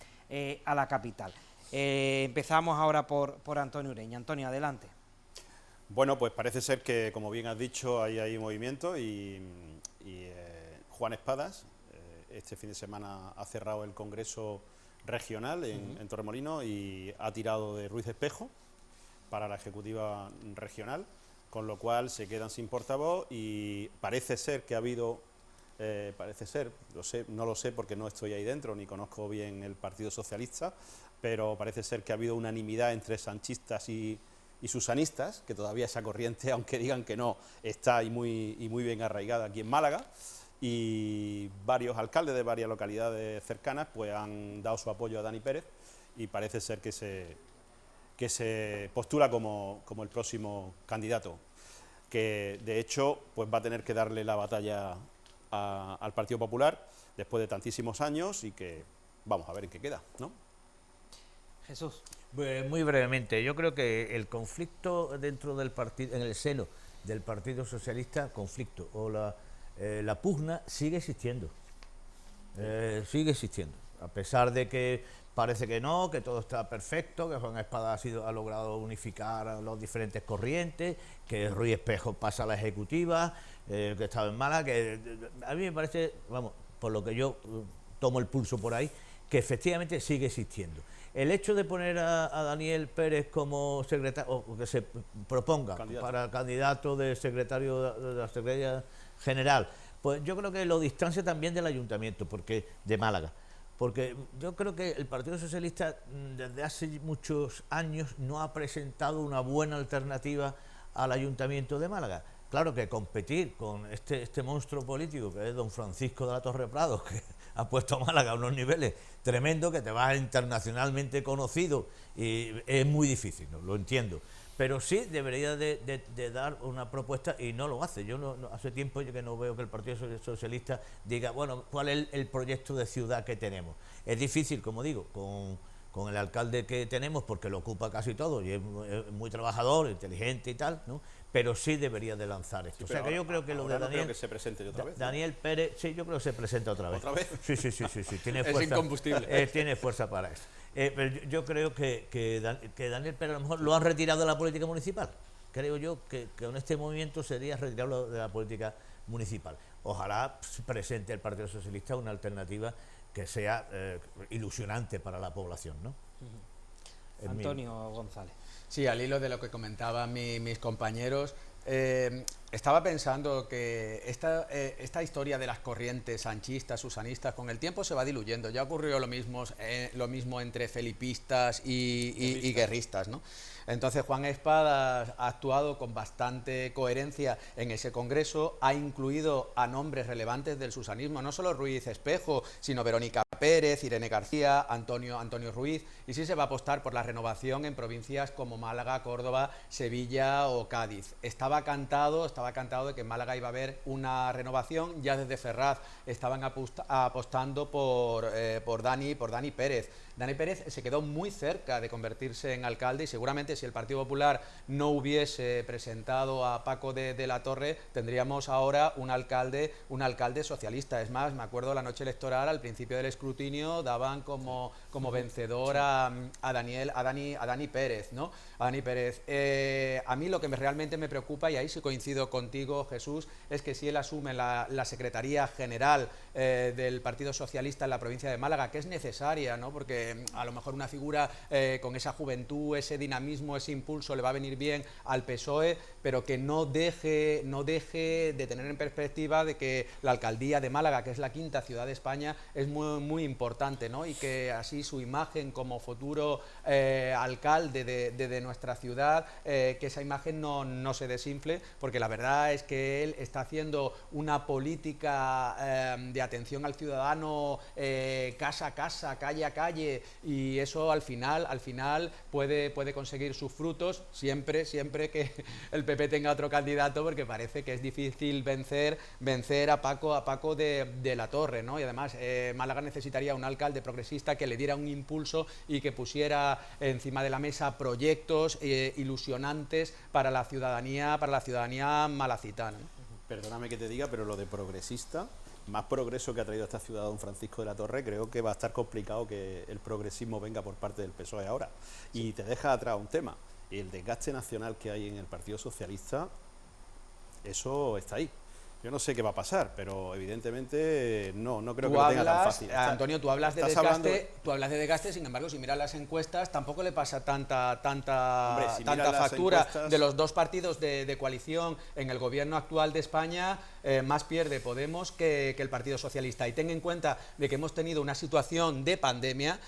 [SPEAKER 1] a la capital. Empezamos ahora por Antonio Ureña. Antonio, adelante.
[SPEAKER 2] Bueno, pues parece ser que, como bien has dicho, hay movimiento y Juan Espadas este fin de semana ha cerrado el Congreso Regional en Torremolinos y ha tirado de Ruiz Espejo para la ejecutiva regional, con lo cual se quedan sin portavoz y parece ser que ha habido, no lo sé porque no estoy ahí dentro ni conozco bien el Partido Socialista, pero parece ser que ha habido unanimidad entre sanchistas y susanistas, que todavía esa corriente, aunque digan que no, está muy bien arraigada aquí en Málaga, y varios alcaldes de varias localidades cercanas pues han dado su apoyo a Dani Pérez y parece ser que se postula como el próximo candidato, que de hecho pues va a tener que darle la batalla al Partido Popular después de tantísimos años y que vamos a ver en qué queda, ¿no?
[SPEAKER 1] Jesús.
[SPEAKER 3] Pues muy brevemente, yo creo que el conflicto dentro del partido, en el seno del Partido Socialista, conflicto o la pugna sigue existiendo, a pesar de que parece que no, que todo está perfecto, que Juan Espada ha logrado unificar a las diferentes corrientes, que Ruiz Espejo pasa a la ejecutiva, que estaba en Málaga, que a mí me parece, vamos, por lo que yo tomo el pulso por ahí, que efectivamente sigue existiendo. El hecho de poner a Daniel Pérez como secretario, o que se proponga para candidato de secretario de la Secretaría General, pues yo creo que lo distancia también del Ayuntamiento de Málaga, porque yo creo que el Partido Socialista desde hace muchos años no ha presentado una buena alternativa al Ayuntamiento de Málaga. Claro que competir con este monstruo político que es don Francisco de la Torre Prado, que ha puesto a Málaga a unos niveles tremendos, que te va internacionalmente conocido, y es muy difícil, ¿no? Lo entiendo. Pero sí debería de dar una propuesta y no lo hace. Yo hace tiempo que no veo que el Partido Socialista diga, bueno, ¿cuál es el proyecto de ciudad que tenemos? Es difícil, como digo, con el alcalde que tenemos, porque lo ocupa casi todo y es muy trabajador, inteligente y tal, ¿no? Pero sí debería de lanzar esto.
[SPEAKER 2] Sí,
[SPEAKER 3] O sea que yo creo que lo de
[SPEAKER 2] no
[SPEAKER 3] Daniel...
[SPEAKER 2] creo que se presente otra vez, ¿no?
[SPEAKER 3] Daniel Pérez, sí, yo creo que se presenta otra vez.
[SPEAKER 2] ¿Otra vez?
[SPEAKER 3] Sí, tiene fuerza.
[SPEAKER 4] Es incombustible.
[SPEAKER 3] Tiene fuerza para eso. Pero yo creo que Daniel Pérez a lo mejor lo han retirado de la política municipal. Creo yo que con este movimiento sería retirarlo de la política municipal. Ojalá presente el Partido Socialista una alternativa que sea ilusionante para la población, ¿no?
[SPEAKER 1] Antonio González.
[SPEAKER 4] Sí, al hilo de lo que comentaban mis compañeros, estaba pensando que esta historia de las corrientes sanchistas, susanistas, con el tiempo se va diluyendo. Ya ocurrió lo mismo entre felipistas y guerristas, ¿no? Entonces Juan Espada ha actuado con bastante coherencia en ese congreso, ha incluido a nombres relevantes del susanismo, no solo Ruiz Espejo, sino Verónica Pérez, Irene García, Antonio Ruiz, y sí se va a apostar por la renovación en provincias como Málaga, Córdoba, Sevilla o Cádiz. Estaba estaba cantado de que en Málaga iba a haber una renovación. Ya desde Ferraz estaban apostando por Dani Pérez. Dani Pérez se quedó muy cerca de convertirse en alcalde y seguramente si el Partido Popular no hubiese presentado a Paco de la Torre, tendríamos ahora un alcalde socialista. Es más, me acuerdo la noche electoral, al principio del escrutinio, daban como vencedor a Dani Pérez, ¿no? A Dani Pérez. A mí lo que realmente me preocupa, y ahí sí coincido contigo, Jesús, es que si él asume la Secretaría General del Partido Socialista en la provincia de Málaga, que es necesaria, ¿no? Porque a lo mejor una figura con esa juventud, ese dinamismo, ese impulso le va a venir bien al PSOE, pero que no deje de tener en perspectiva de que la alcaldía de Málaga, que es la quinta ciudad de España, es muy, muy importante, ¿no? Y que así su imagen como futuro alcalde de nuestra ciudad, que esa imagen no se desinfle, porque la verdad es que él está haciendo una política de atención al ciudadano casa a casa, calle a calle, y eso al final puede conseguir sus frutos siempre que el PP tenga otro candidato, porque parece que es difícil vencer a Paco de la Torre, ¿no? Y además Málaga necesitaría un alcalde progresista que le diera un impulso y que pusiera encima de la mesa proyectos ilusionantes para la ciudadanía malacitana.
[SPEAKER 2] Perdóname que te diga, pero lo de progresista, más progreso que ha traído esta ciudad don Francisco de la Torre, creo que va a estar complicado que el progresismo venga por parte del PSOE ahora. Y te deja atrás un tema, el desgaste nacional que hay en el Partido Socialista, eso está ahí. Yo no sé qué va a pasar, pero evidentemente no creo que lo tenga tan fácil.
[SPEAKER 4] Antonio, tú hablas de desgaste, sin embargo, si miras las encuestas, tampoco le pasa tanta factura de los dos partidos de coalición en el gobierno actual de España. Más pierde Podemos que el Partido Socialista. Y ten en cuenta de que hemos tenido una situación de pandemia,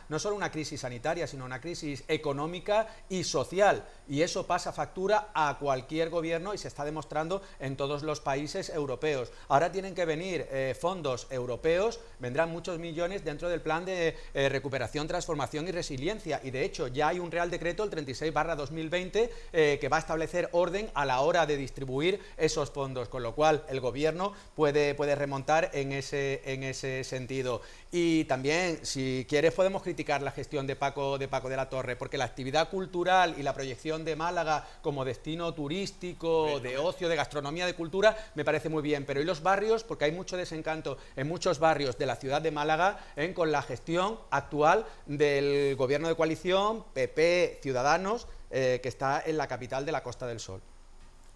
[SPEAKER 4] no solo una crisis sanitaria, sino una crisis económica y social. Y eso pasa factura a cualquier gobierno y se está demostrando en todos los países europeos. Ahora tienen que venir fondos europeos, vendrán muchos millones dentro del plan de recuperación, transformación y resiliencia. Y de hecho ya hay un Real Decreto, el 36/2020, que va a establecer orden a la hora de distribuir esos fondos, con lo cual el gobierno puede remontar en ese sentido. Y también, si quieres, podemos criticar la gestión de Paco de la Torre, porque la actividad cultural y la proyección de Málaga como destino turístico, de ocio, de gastronomía, de cultura, me parece muy bien. Pero ¿y los barrios? Porque hay mucho desencanto en muchos barrios de la ciudad de Málaga con la gestión actual del gobierno de coalición, PP, Ciudadanos, que está en la capital de la Costa del Sol.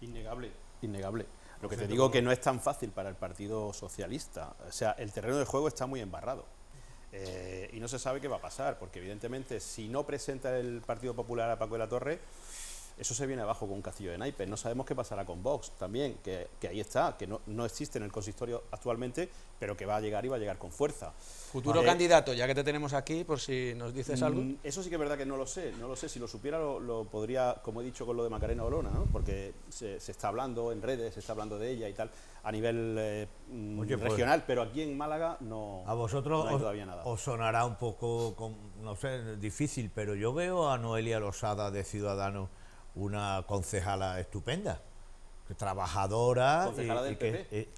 [SPEAKER 2] Innegable. Lo que te digo que no es tan fácil para el Partido Socialista. O sea, el terreno de juego está muy embarrado. Y no se sabe qué va a pasar, porque evidentemente si no presenta el Partido Popular a Paco de la Torre, eso se viene abajo con un castillo de naipes. No sabemos qué pasará con Vox también, que ahí está, que no existe en el consistorio actualmente, pero que va a llegar y va a llegar con fuerza.
[SPEAKER 4] Futuro candidato, ya que te tenemos aquí, por si nos dices algo.
[SPEAKER 2] Eso sí que es verdad que no lo sé, si lo supiera lo podría, como he dicho con lo de Macarena Olona, ¿no? Porque se está hablando en redes, se está hablando de ella y tal, a nivel regional, pero aquí en Málaga no,
[SPEAKER 3] a vosotros
[SPEAKER 2] no hay todavía nada.
[SPEAKER 3] Os sonará un poco, no sé, difícil, pero yo veo a Noelia Losada de Ciudadanos una concejala estupenda, trabajadora.
[SPEAKER 2] ¿Concejala del PP?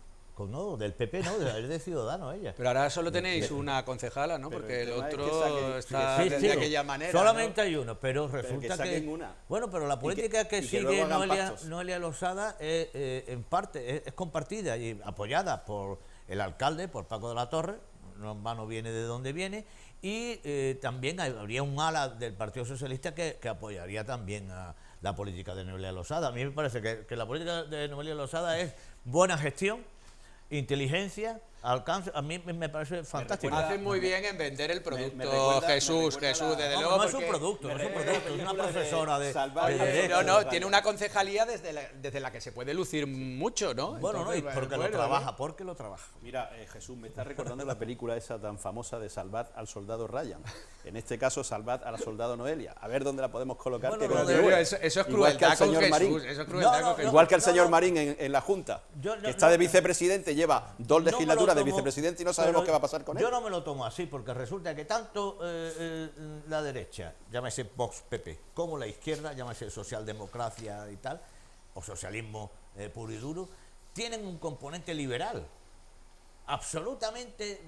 [SPEAKER 3] No, del PP no, es de Ciudadanos ella.
[SPEAKER 4] Pero ahora solo tenéis una concejala, ¿no? Porque el otro está de aquella manera.
[SPEAKER 3] Solamente
[SPEAKER 4] ¿no?
[SPEAKER 3] hay uno, pero resulta
[SPEAKER 2] que
[SPEAKER 3] una. Bueno, pero la política que sigue Noelia Losada en parte es compartida y apoyada por el alcalde, por Paco de la Torre, no en vano viene de donde viene, y también habría un ala del Partido Socialista que apoyaría también a la política de Noelia Losada. A mí me parece que la política de Noelia Losada es buena gestión, inteligencia, alcance. A mí me parece fantástico.
[SPEAKER 4] Hacen muy bien en vender el producto, Jesús, desde luego.
[SPEAKER 3] No es un producto, es una profesora de derecho.
[SPEAKER 4] No, tiene una concejalía desde la que se puede lucir mucho, ¿no?
[SPEAKER 3] Bueno, entonces, porque lo trabaja, porque lo trabaja.
[SPEAKER 2] Mira, Jesús, me está recordando la película esa tan famosa de Salvad al soldado Ryan. En este caso, Salvad a la soldado Noelia. A ver dónde la podemos colocar.
[SPEAKER 4] Bueno, eso es crueldad con Jesús.
[SPEAKER 2] Igual que el señor Marín en la Junta, que está de vicepresidente, lleva 2 legislaturas de vicepresidente y no sabemos qué va a pasar con él.
[SPEAKER 3] Yo no me lo tomo así, porque resulta que tanto la derecha, llámese Vox PP, como la izquierda, llámese socialdemocracia y tal, o socialismo puro y duro, tienen un componente liberal. Absolutamente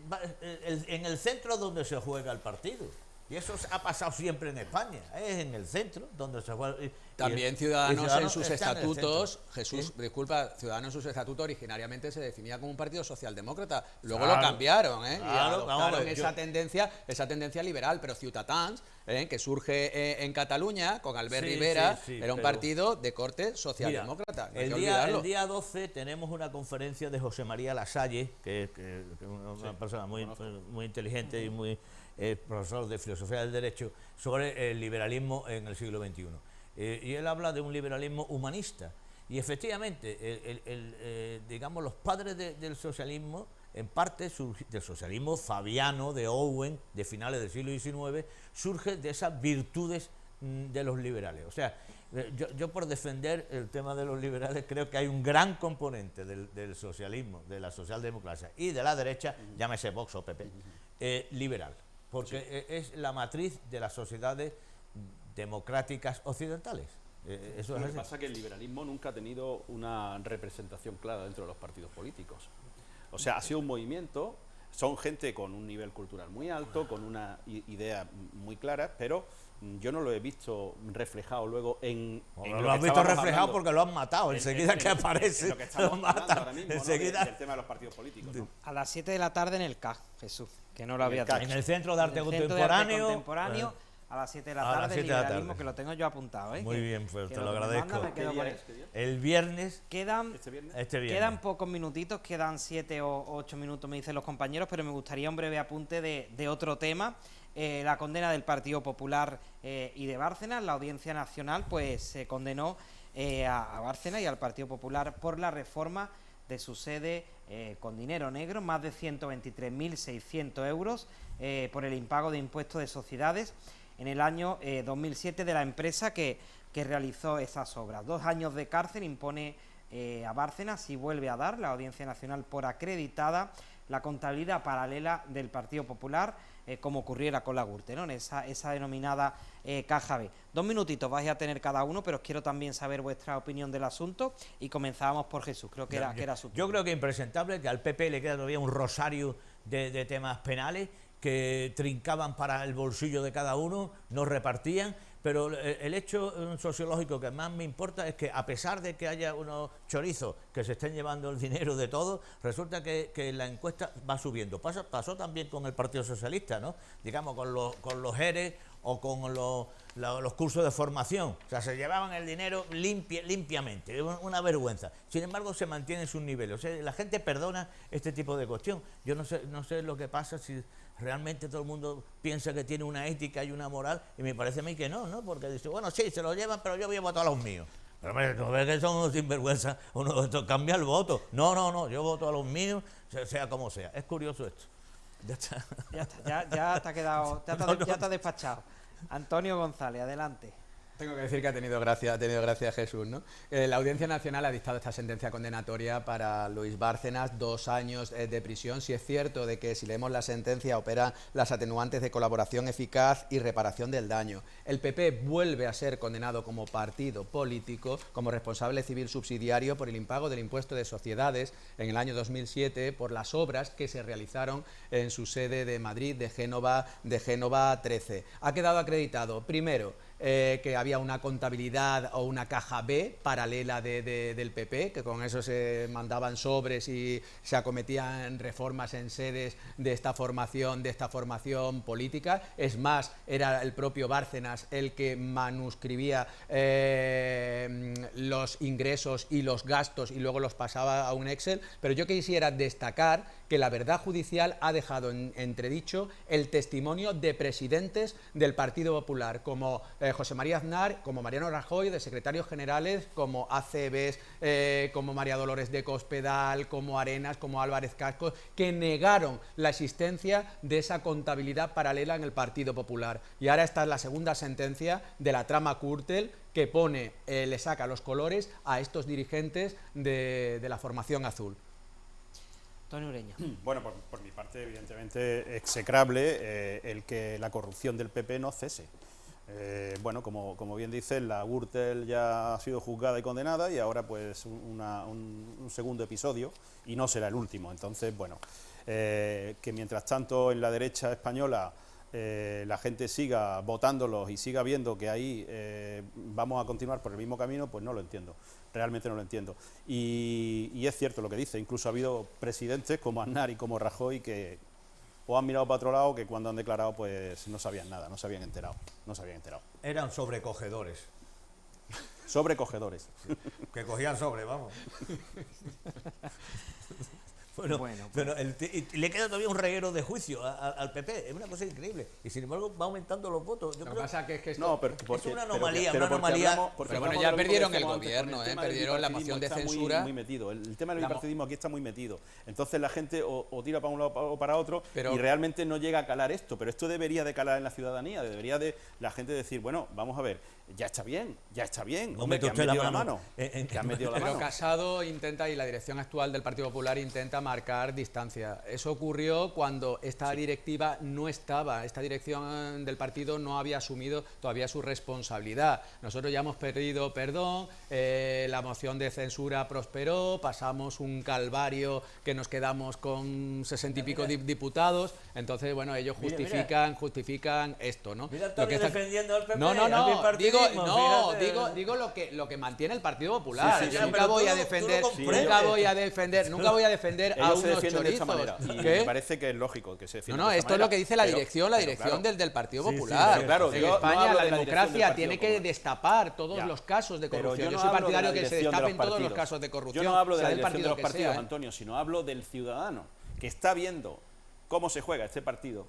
[SPEAKER 3] en el centro donde se juega el partido. Y eso ha pasado siempre en España, es en el centro donde se juega.
[SPEAKER 4] También Ciudadanos en sus estatutos,
[SPEAKER 3] Jesús,
[SPEAKER 4] disculpa, Ciudadanos en sus estatutos originariamente se definía como un partido socialdemócrata, luego
[SPEAKER 3] claro,
[SPEAKER 4] lo cambiaron, y
[SPEAKER 3] claro,
[SPEAKER 4] adoptaron esa tendencia liberal, pero Ciutadans, que surge en Cataluña con Albert Rivera, era un partido de corte socialdemócrata.
[SPEAKER 3] Mira, el día 12 tenemos una conferencia de José María Lasalle, que es una persona muy inteligente y muy profesor de filosofía del derecho, sobre el liberalismo en el siglo XXI. Y él habla de un liberalismo humanista. Y efectivamente, digamos, los padres del socialismo, en parte del socialismo fabiano, de Owen, de finales del siglo XIX, surge de esas virtudes de los liberales. O sea, yo por defender el tema de los liberales creo que hay un gran componente del socialismo, de la socialdemocracia y de la derecha, llámese Vox o PP, liberal. Porque es la matriz de las sociedades democráticas occidentales. Eso
[SPEAKER 2] Lo que pasa es que el liberalismo nunca ha tenido una representación clara dentro de los partidos políticos. O sea, ha sido un movimiento, son gente con un nivel cultural muy alto, con una idea muy clara, pero yo no lo he visto reflejado luego en
[SPEAKER 3] lo has visto reflejado porque lo han matado, enseguida que aparece,
[SPEAKER 2] lo que estamos hablando ahora mismo,
[SPEAKER 3] enseguida.
[SPEAKER 2] del tema de los partidos políticos, ¿no?
[SPEAKER 1] A las 7 de la tarde en el CAC, Jesús, que no lo había dicho.
[SPEAKER 3] En el Centro de Arte Contemporáneo.
[SPEAKER 1] A las 7 de la tarde, el liberalismo, que lo tengo yo apuntado.
[SPEAKER 3] Muy bien, pues te lo
[SPEAKER 1] me
[SPEAKER 3] agradezco.
[SPEAKER 1] me quedo con él.
[SPEAKER 3] El viernes.
[SPEAKER 1] Este viernes. Quedan pocos minutitos, quedan 7 o 8 minutos, me dicen los compañeros, pero me gustaría un breve apunte de otro tema. La condena del Partido Popular y de Bárcenas. La Audiencia Nacional pues se condenó a Bárcenas y al Partido Popular por la reforma de su sede con dinero negro, más de 123.600 euros por el impago de impuestos de sociedades en el año 2007 de la empresa que realizó esas obras. 2 años de cárcel impone a Bárcenas si vuelve a dar la Audiencia Nacional por acreditada la contabilidad paralela del Partido Popular, como ocurriera con la Gürtel, ¿no? En esa denominada caja B. 2 minutitos vais a tener cada uno, pero os quiero también saber vuestra opinión del asunto y comenzábamos por Jesús, creo que era su turno.
[SPEAKER 3] Yo creo que es impresentable, que al PP le queda todavía un rosario de temas penales que trincaban para el bolsillo de cada uno, no repartían, pero el hecho sociológico que más me importa es que, a pesar de que haya unos chorizos que se estén llevando el dinero de todo, resulta que la encuesta va subiendo. Pasó también con el Partido Socialista, ¿no? Digamos, con los ERE o con los cursos de formación. O sea, se llevaban el dinero limpiamente, una vergüenza. Sin embargo, se mantiene sus niveles. O sea, la gente perdona este tipo de cuestión. Yo no sé lo que pasa si realmente todo el mundo piensa que tiene una ética y una moral, y me parece a mí que no, porque dice, bueno, sí, se lo llevan, pero yo voy a votar a los míos. Pero no ves que son unos sinvergüenza, uno cambia el voto. No, yo voto a los míos, sea como sea. Es curioso esto. Ya está.
[SPEAKER 1] Ya te ha quedado, ya te has despachado. Antonio González, adelante.
[SPEAKER 4] Tengo que decir que ha tenido gracia Jesús, ¿no? La Audiencia Nacional ha dictado esta sentencia condenatoria para Luis Bárcenas, 2 años de prisión. Si es cierto de que, si leemos la sentencia, opera las atenuantes de colaboración eficaz y reparación del daño. El PP vuelve a ser condenado como partido político, como responsable civil subsidiario por el impago del impuesto de sociedades en el año 2007 por las obras que se realizaron en su sede de Madrid, de Génova 13. Ha quedado acreditado, primero, que había una contabilidad o una caja B paralela del PP, que con eso se mandaban sobres y se acometían reformas en sedes de esta formación política. Es más, era el propio Bárcenas el que manuscribía los ingresos y los gastos y luego los pasaba a un Excel. Pero yo quisiera destacar que la verdad judicial ha dejado en entredicho el testimonio de presidentes del Partido Popular, como José María Aznar, como Mariano Rajoy, de secretarios generales, como Aceves, como María Dolores de Cospedal, como Arenas, como Álvarez Cascos, que negaron la existencia de esa contabilidad paralela en el Partido Popular. Y ahora esta es la segunda sentencia de la trama Gürtel, que le saca los colores a estos dirigentes de la formación azul.
[SPEAKER 1] Antonio Ureña.
[SPEAKER 2] Bueno, por mi parte, evidentemente, execrable el que la corrupción del PP no cese. Bueno, como bien dices, la Gürtel ya ha sido juzgada y condenada y ahora pues un segundo episodio y no será el último. Entonces, bueno, que mientras tanto en la derecha española la gente siga votándolos y siga viendo que ahí vamos a continuar por el mismo camino, pues no lo entiendo, realmente no lo entiendo. Y es cierto lo que dice, incluso ha habido presidentes como Aznar y como Rajoy que o han mirado para otro lado, que cuando han declarado pues no sabían nada, no se habían enterado.
[SPEAKER 3] Eran sobrecogedores.
[SPEAKER 2] Sobrecogedores.
[SPEAKER 3] Sí, que cogían sobre, vamos. Bueno, pero y le queda todavía un reguero de juicio al PP, es una cosa increíble. Y sin embargo va aumentando los votos.
[SPEAKER 4] Lo que pasa que es
[SPEAKER 2] no, pero
[SPEAKER 3] es una anomalía,
[SPEAKER 4] Pero bueno, ya perdieron el gobierno, perdieron la moción de censura.
[SPEAKER 2] Muy metido. El tema del bipartidismo aquí está muy metido. Entonces la gente o tira para un lado o para otro y realmente no llega a calar esto. Pero esto debería de calar en la ciudadanía, debería de la gente decir, bueno, vamos a ver, ya está bien.
[SPEAKER 3] No mete usted la mano.
[SPEAKER 4] Pero Casado intenta, y la dirección actual del Partido Popular intenta marcar distancia. Eso ocurrió cuando esta directiva no estaba, esta dirección del partido no había asumido todavía su responsabilidad. Nosotros ya hemos pedido perdón, la moción de censura prosperó, pasamos un calvario que nos quedamos con 60 y pico diputados, entonces bueno, ellos justifican esto, ¿no?
[SPEAKER 3] Mira, lo que está defendiendo al PP.
[SPEAKER 4] Digo lo que mantiene el Partido Popular. Yo nunca voy a defender a unos chorizos.
[SPEAKER 2] Me parece que es lógico que se defienda.
[SPEAKER 4] No, esto es lo que dice la dirección del Partido Popular. En España la democracia tiene que destapar todos los casos de corrupción. Yo soy partidario que se destapen todos los casos de corrupción.
[SPEAKER 2] Yo no hablo de la dirección de los partidos, Antonio, sino hablo del ciudadano que está viendo cómo se juega este partido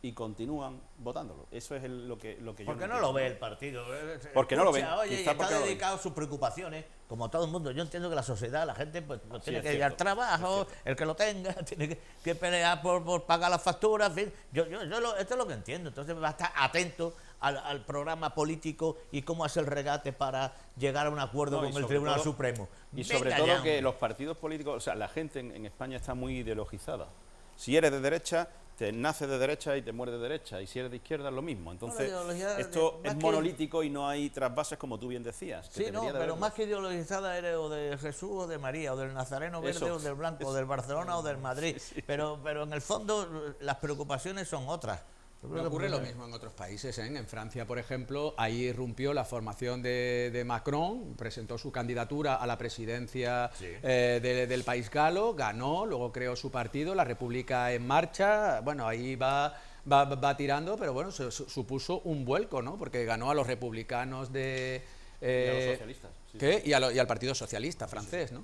[SPEAKER 2] y continúan votándolo. Eso es lo que yo...
[SPEAKER 3] ¿Por qué no lo ve el partido?
[SPEAKER 2] Porque no lo ven.
[SPEAKER 3] Oye, está dedicado a sus preocupaciones, como todo el mundo. Yo entiendo que la sociedad, la gente pues tiene que ir al trabajo, el que lo tenga, tiene que pelear por pagar las facturas, en fin. Esto es lo que entiendo. Entonces va a estar atento al programa político y cómo hace el regate para llegar a un acuerdo con el Tribunal Supremo.
[SPEAKER 2] Y sobre todo que los partidos políticos, o sea, la gente en España está muy ideologizada. Si eres de derecha, te naces de derecha y te mueres de derecha, y si eres de izquierda es lo mismo. Entonces, esto es monolítico y no hay trasvases, como tú bien decías.
[SPEAKER 3] Sí, no, pero más que ideologizada eres o de Jesús o de María, o del Nazareno verde o del blanco, o del Barcelona o del Madrid. Sí. Pero en el fondo las preocupaciones son otras.
[SPEAKER 4] Ocurre lo mismo en otros países, ¿eh? En Francia, por ejemplo, ahí irrumpió la formación de Macron, presentó su candidatura a la presidencia del país galo, ganó, luego creó su partido, la República en Marcha, bueno, ahí va tirando, pero bueno, supuso un vuelco, ¿no? Porque ganó a los republicanos
[SPEAKER 2] y a los socialistas.
[SPEAKER 4] Y al Partido Socialista francés, ¿no?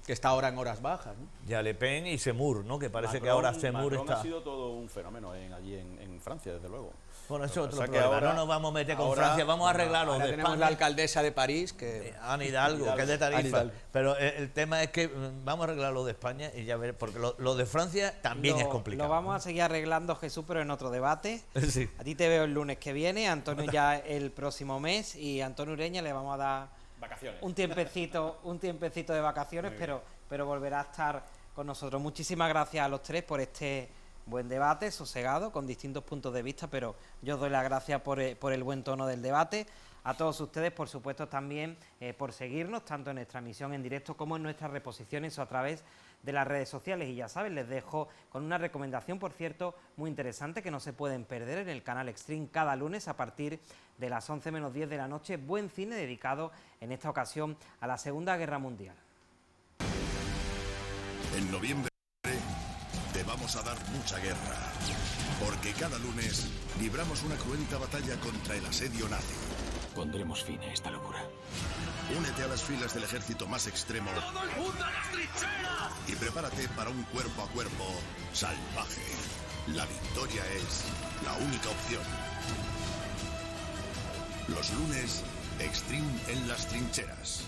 [SPEAKER 4] Que está ahora en horas bajas, ¿no?
[SPEAKER 3] Y a Le Pen y Zemmour, ¿no? Que parece que ahora Zemmour
[SPEAKER 2] está... ha sido todo un fenómeno allí en Francia, desde luego.
[SPEAKER 3] Bueno, eso es otro problema. Ahora, no nos vamos a meter con Francia, vamos a arreglarlo.
[SPEAKER 4] Ahora tenemos la alcaldesa de París, que
[SPEAKER 3] Anne Hidalgo, que es de Tarifa. Pero el tema es que vamos a arreglar lo de España y ya ver, porque lo de Francia también es complicado.
[SPEAKER 1] Lo vamos a seguir arreglando, Jesús, pero en otro debate.
[SPEAKER 3] Sí.
[SPEAKER 1] A ti te veo el lunes que viene, Antonio ya el próximo mes, y a Antonio Ureña le vamos a dar
[SPEAKER 2] vacaciones.
[SPEAKER 1] un tiempecito de vacaciones, pero volverá a estar con nosotros. Muchísimas gracias a los tres por este buen debate, sosegado, con distintos puntos de vista, pero yo os doy las gracias por el buen tono del debate. A todos ustedes, por supuesto, también por seguirnos, tanto en nuestra emisión en directo como en nuestras reposiciones o a través de las redes sociales. Y ya saben, les dejo con una recomendación, por cierto, muy interesante, que no se pueden perder en el canal Extreme cada lunes a partir de las 11 menos 10 de la noche. Buen cine dedicado, en esta ocasión, a la Segunda Guerra Mundial.
[SPEAKER 7] En noviembre te vamos a dar mucha guerra, porque cada lunes libramos una cruenta batalla contra el asedio nazi.
[SPEAKER 8] Pondremos fin a esta locura.
[SPEAKER 7] Únete a las filas del ejército más extremo. ¡Todo el mundo a las trincheras! Y prepárate para un cuerpo a cuerpo salvaje. La victoria es la única opción. Los lunes, Extreme en las trincheras.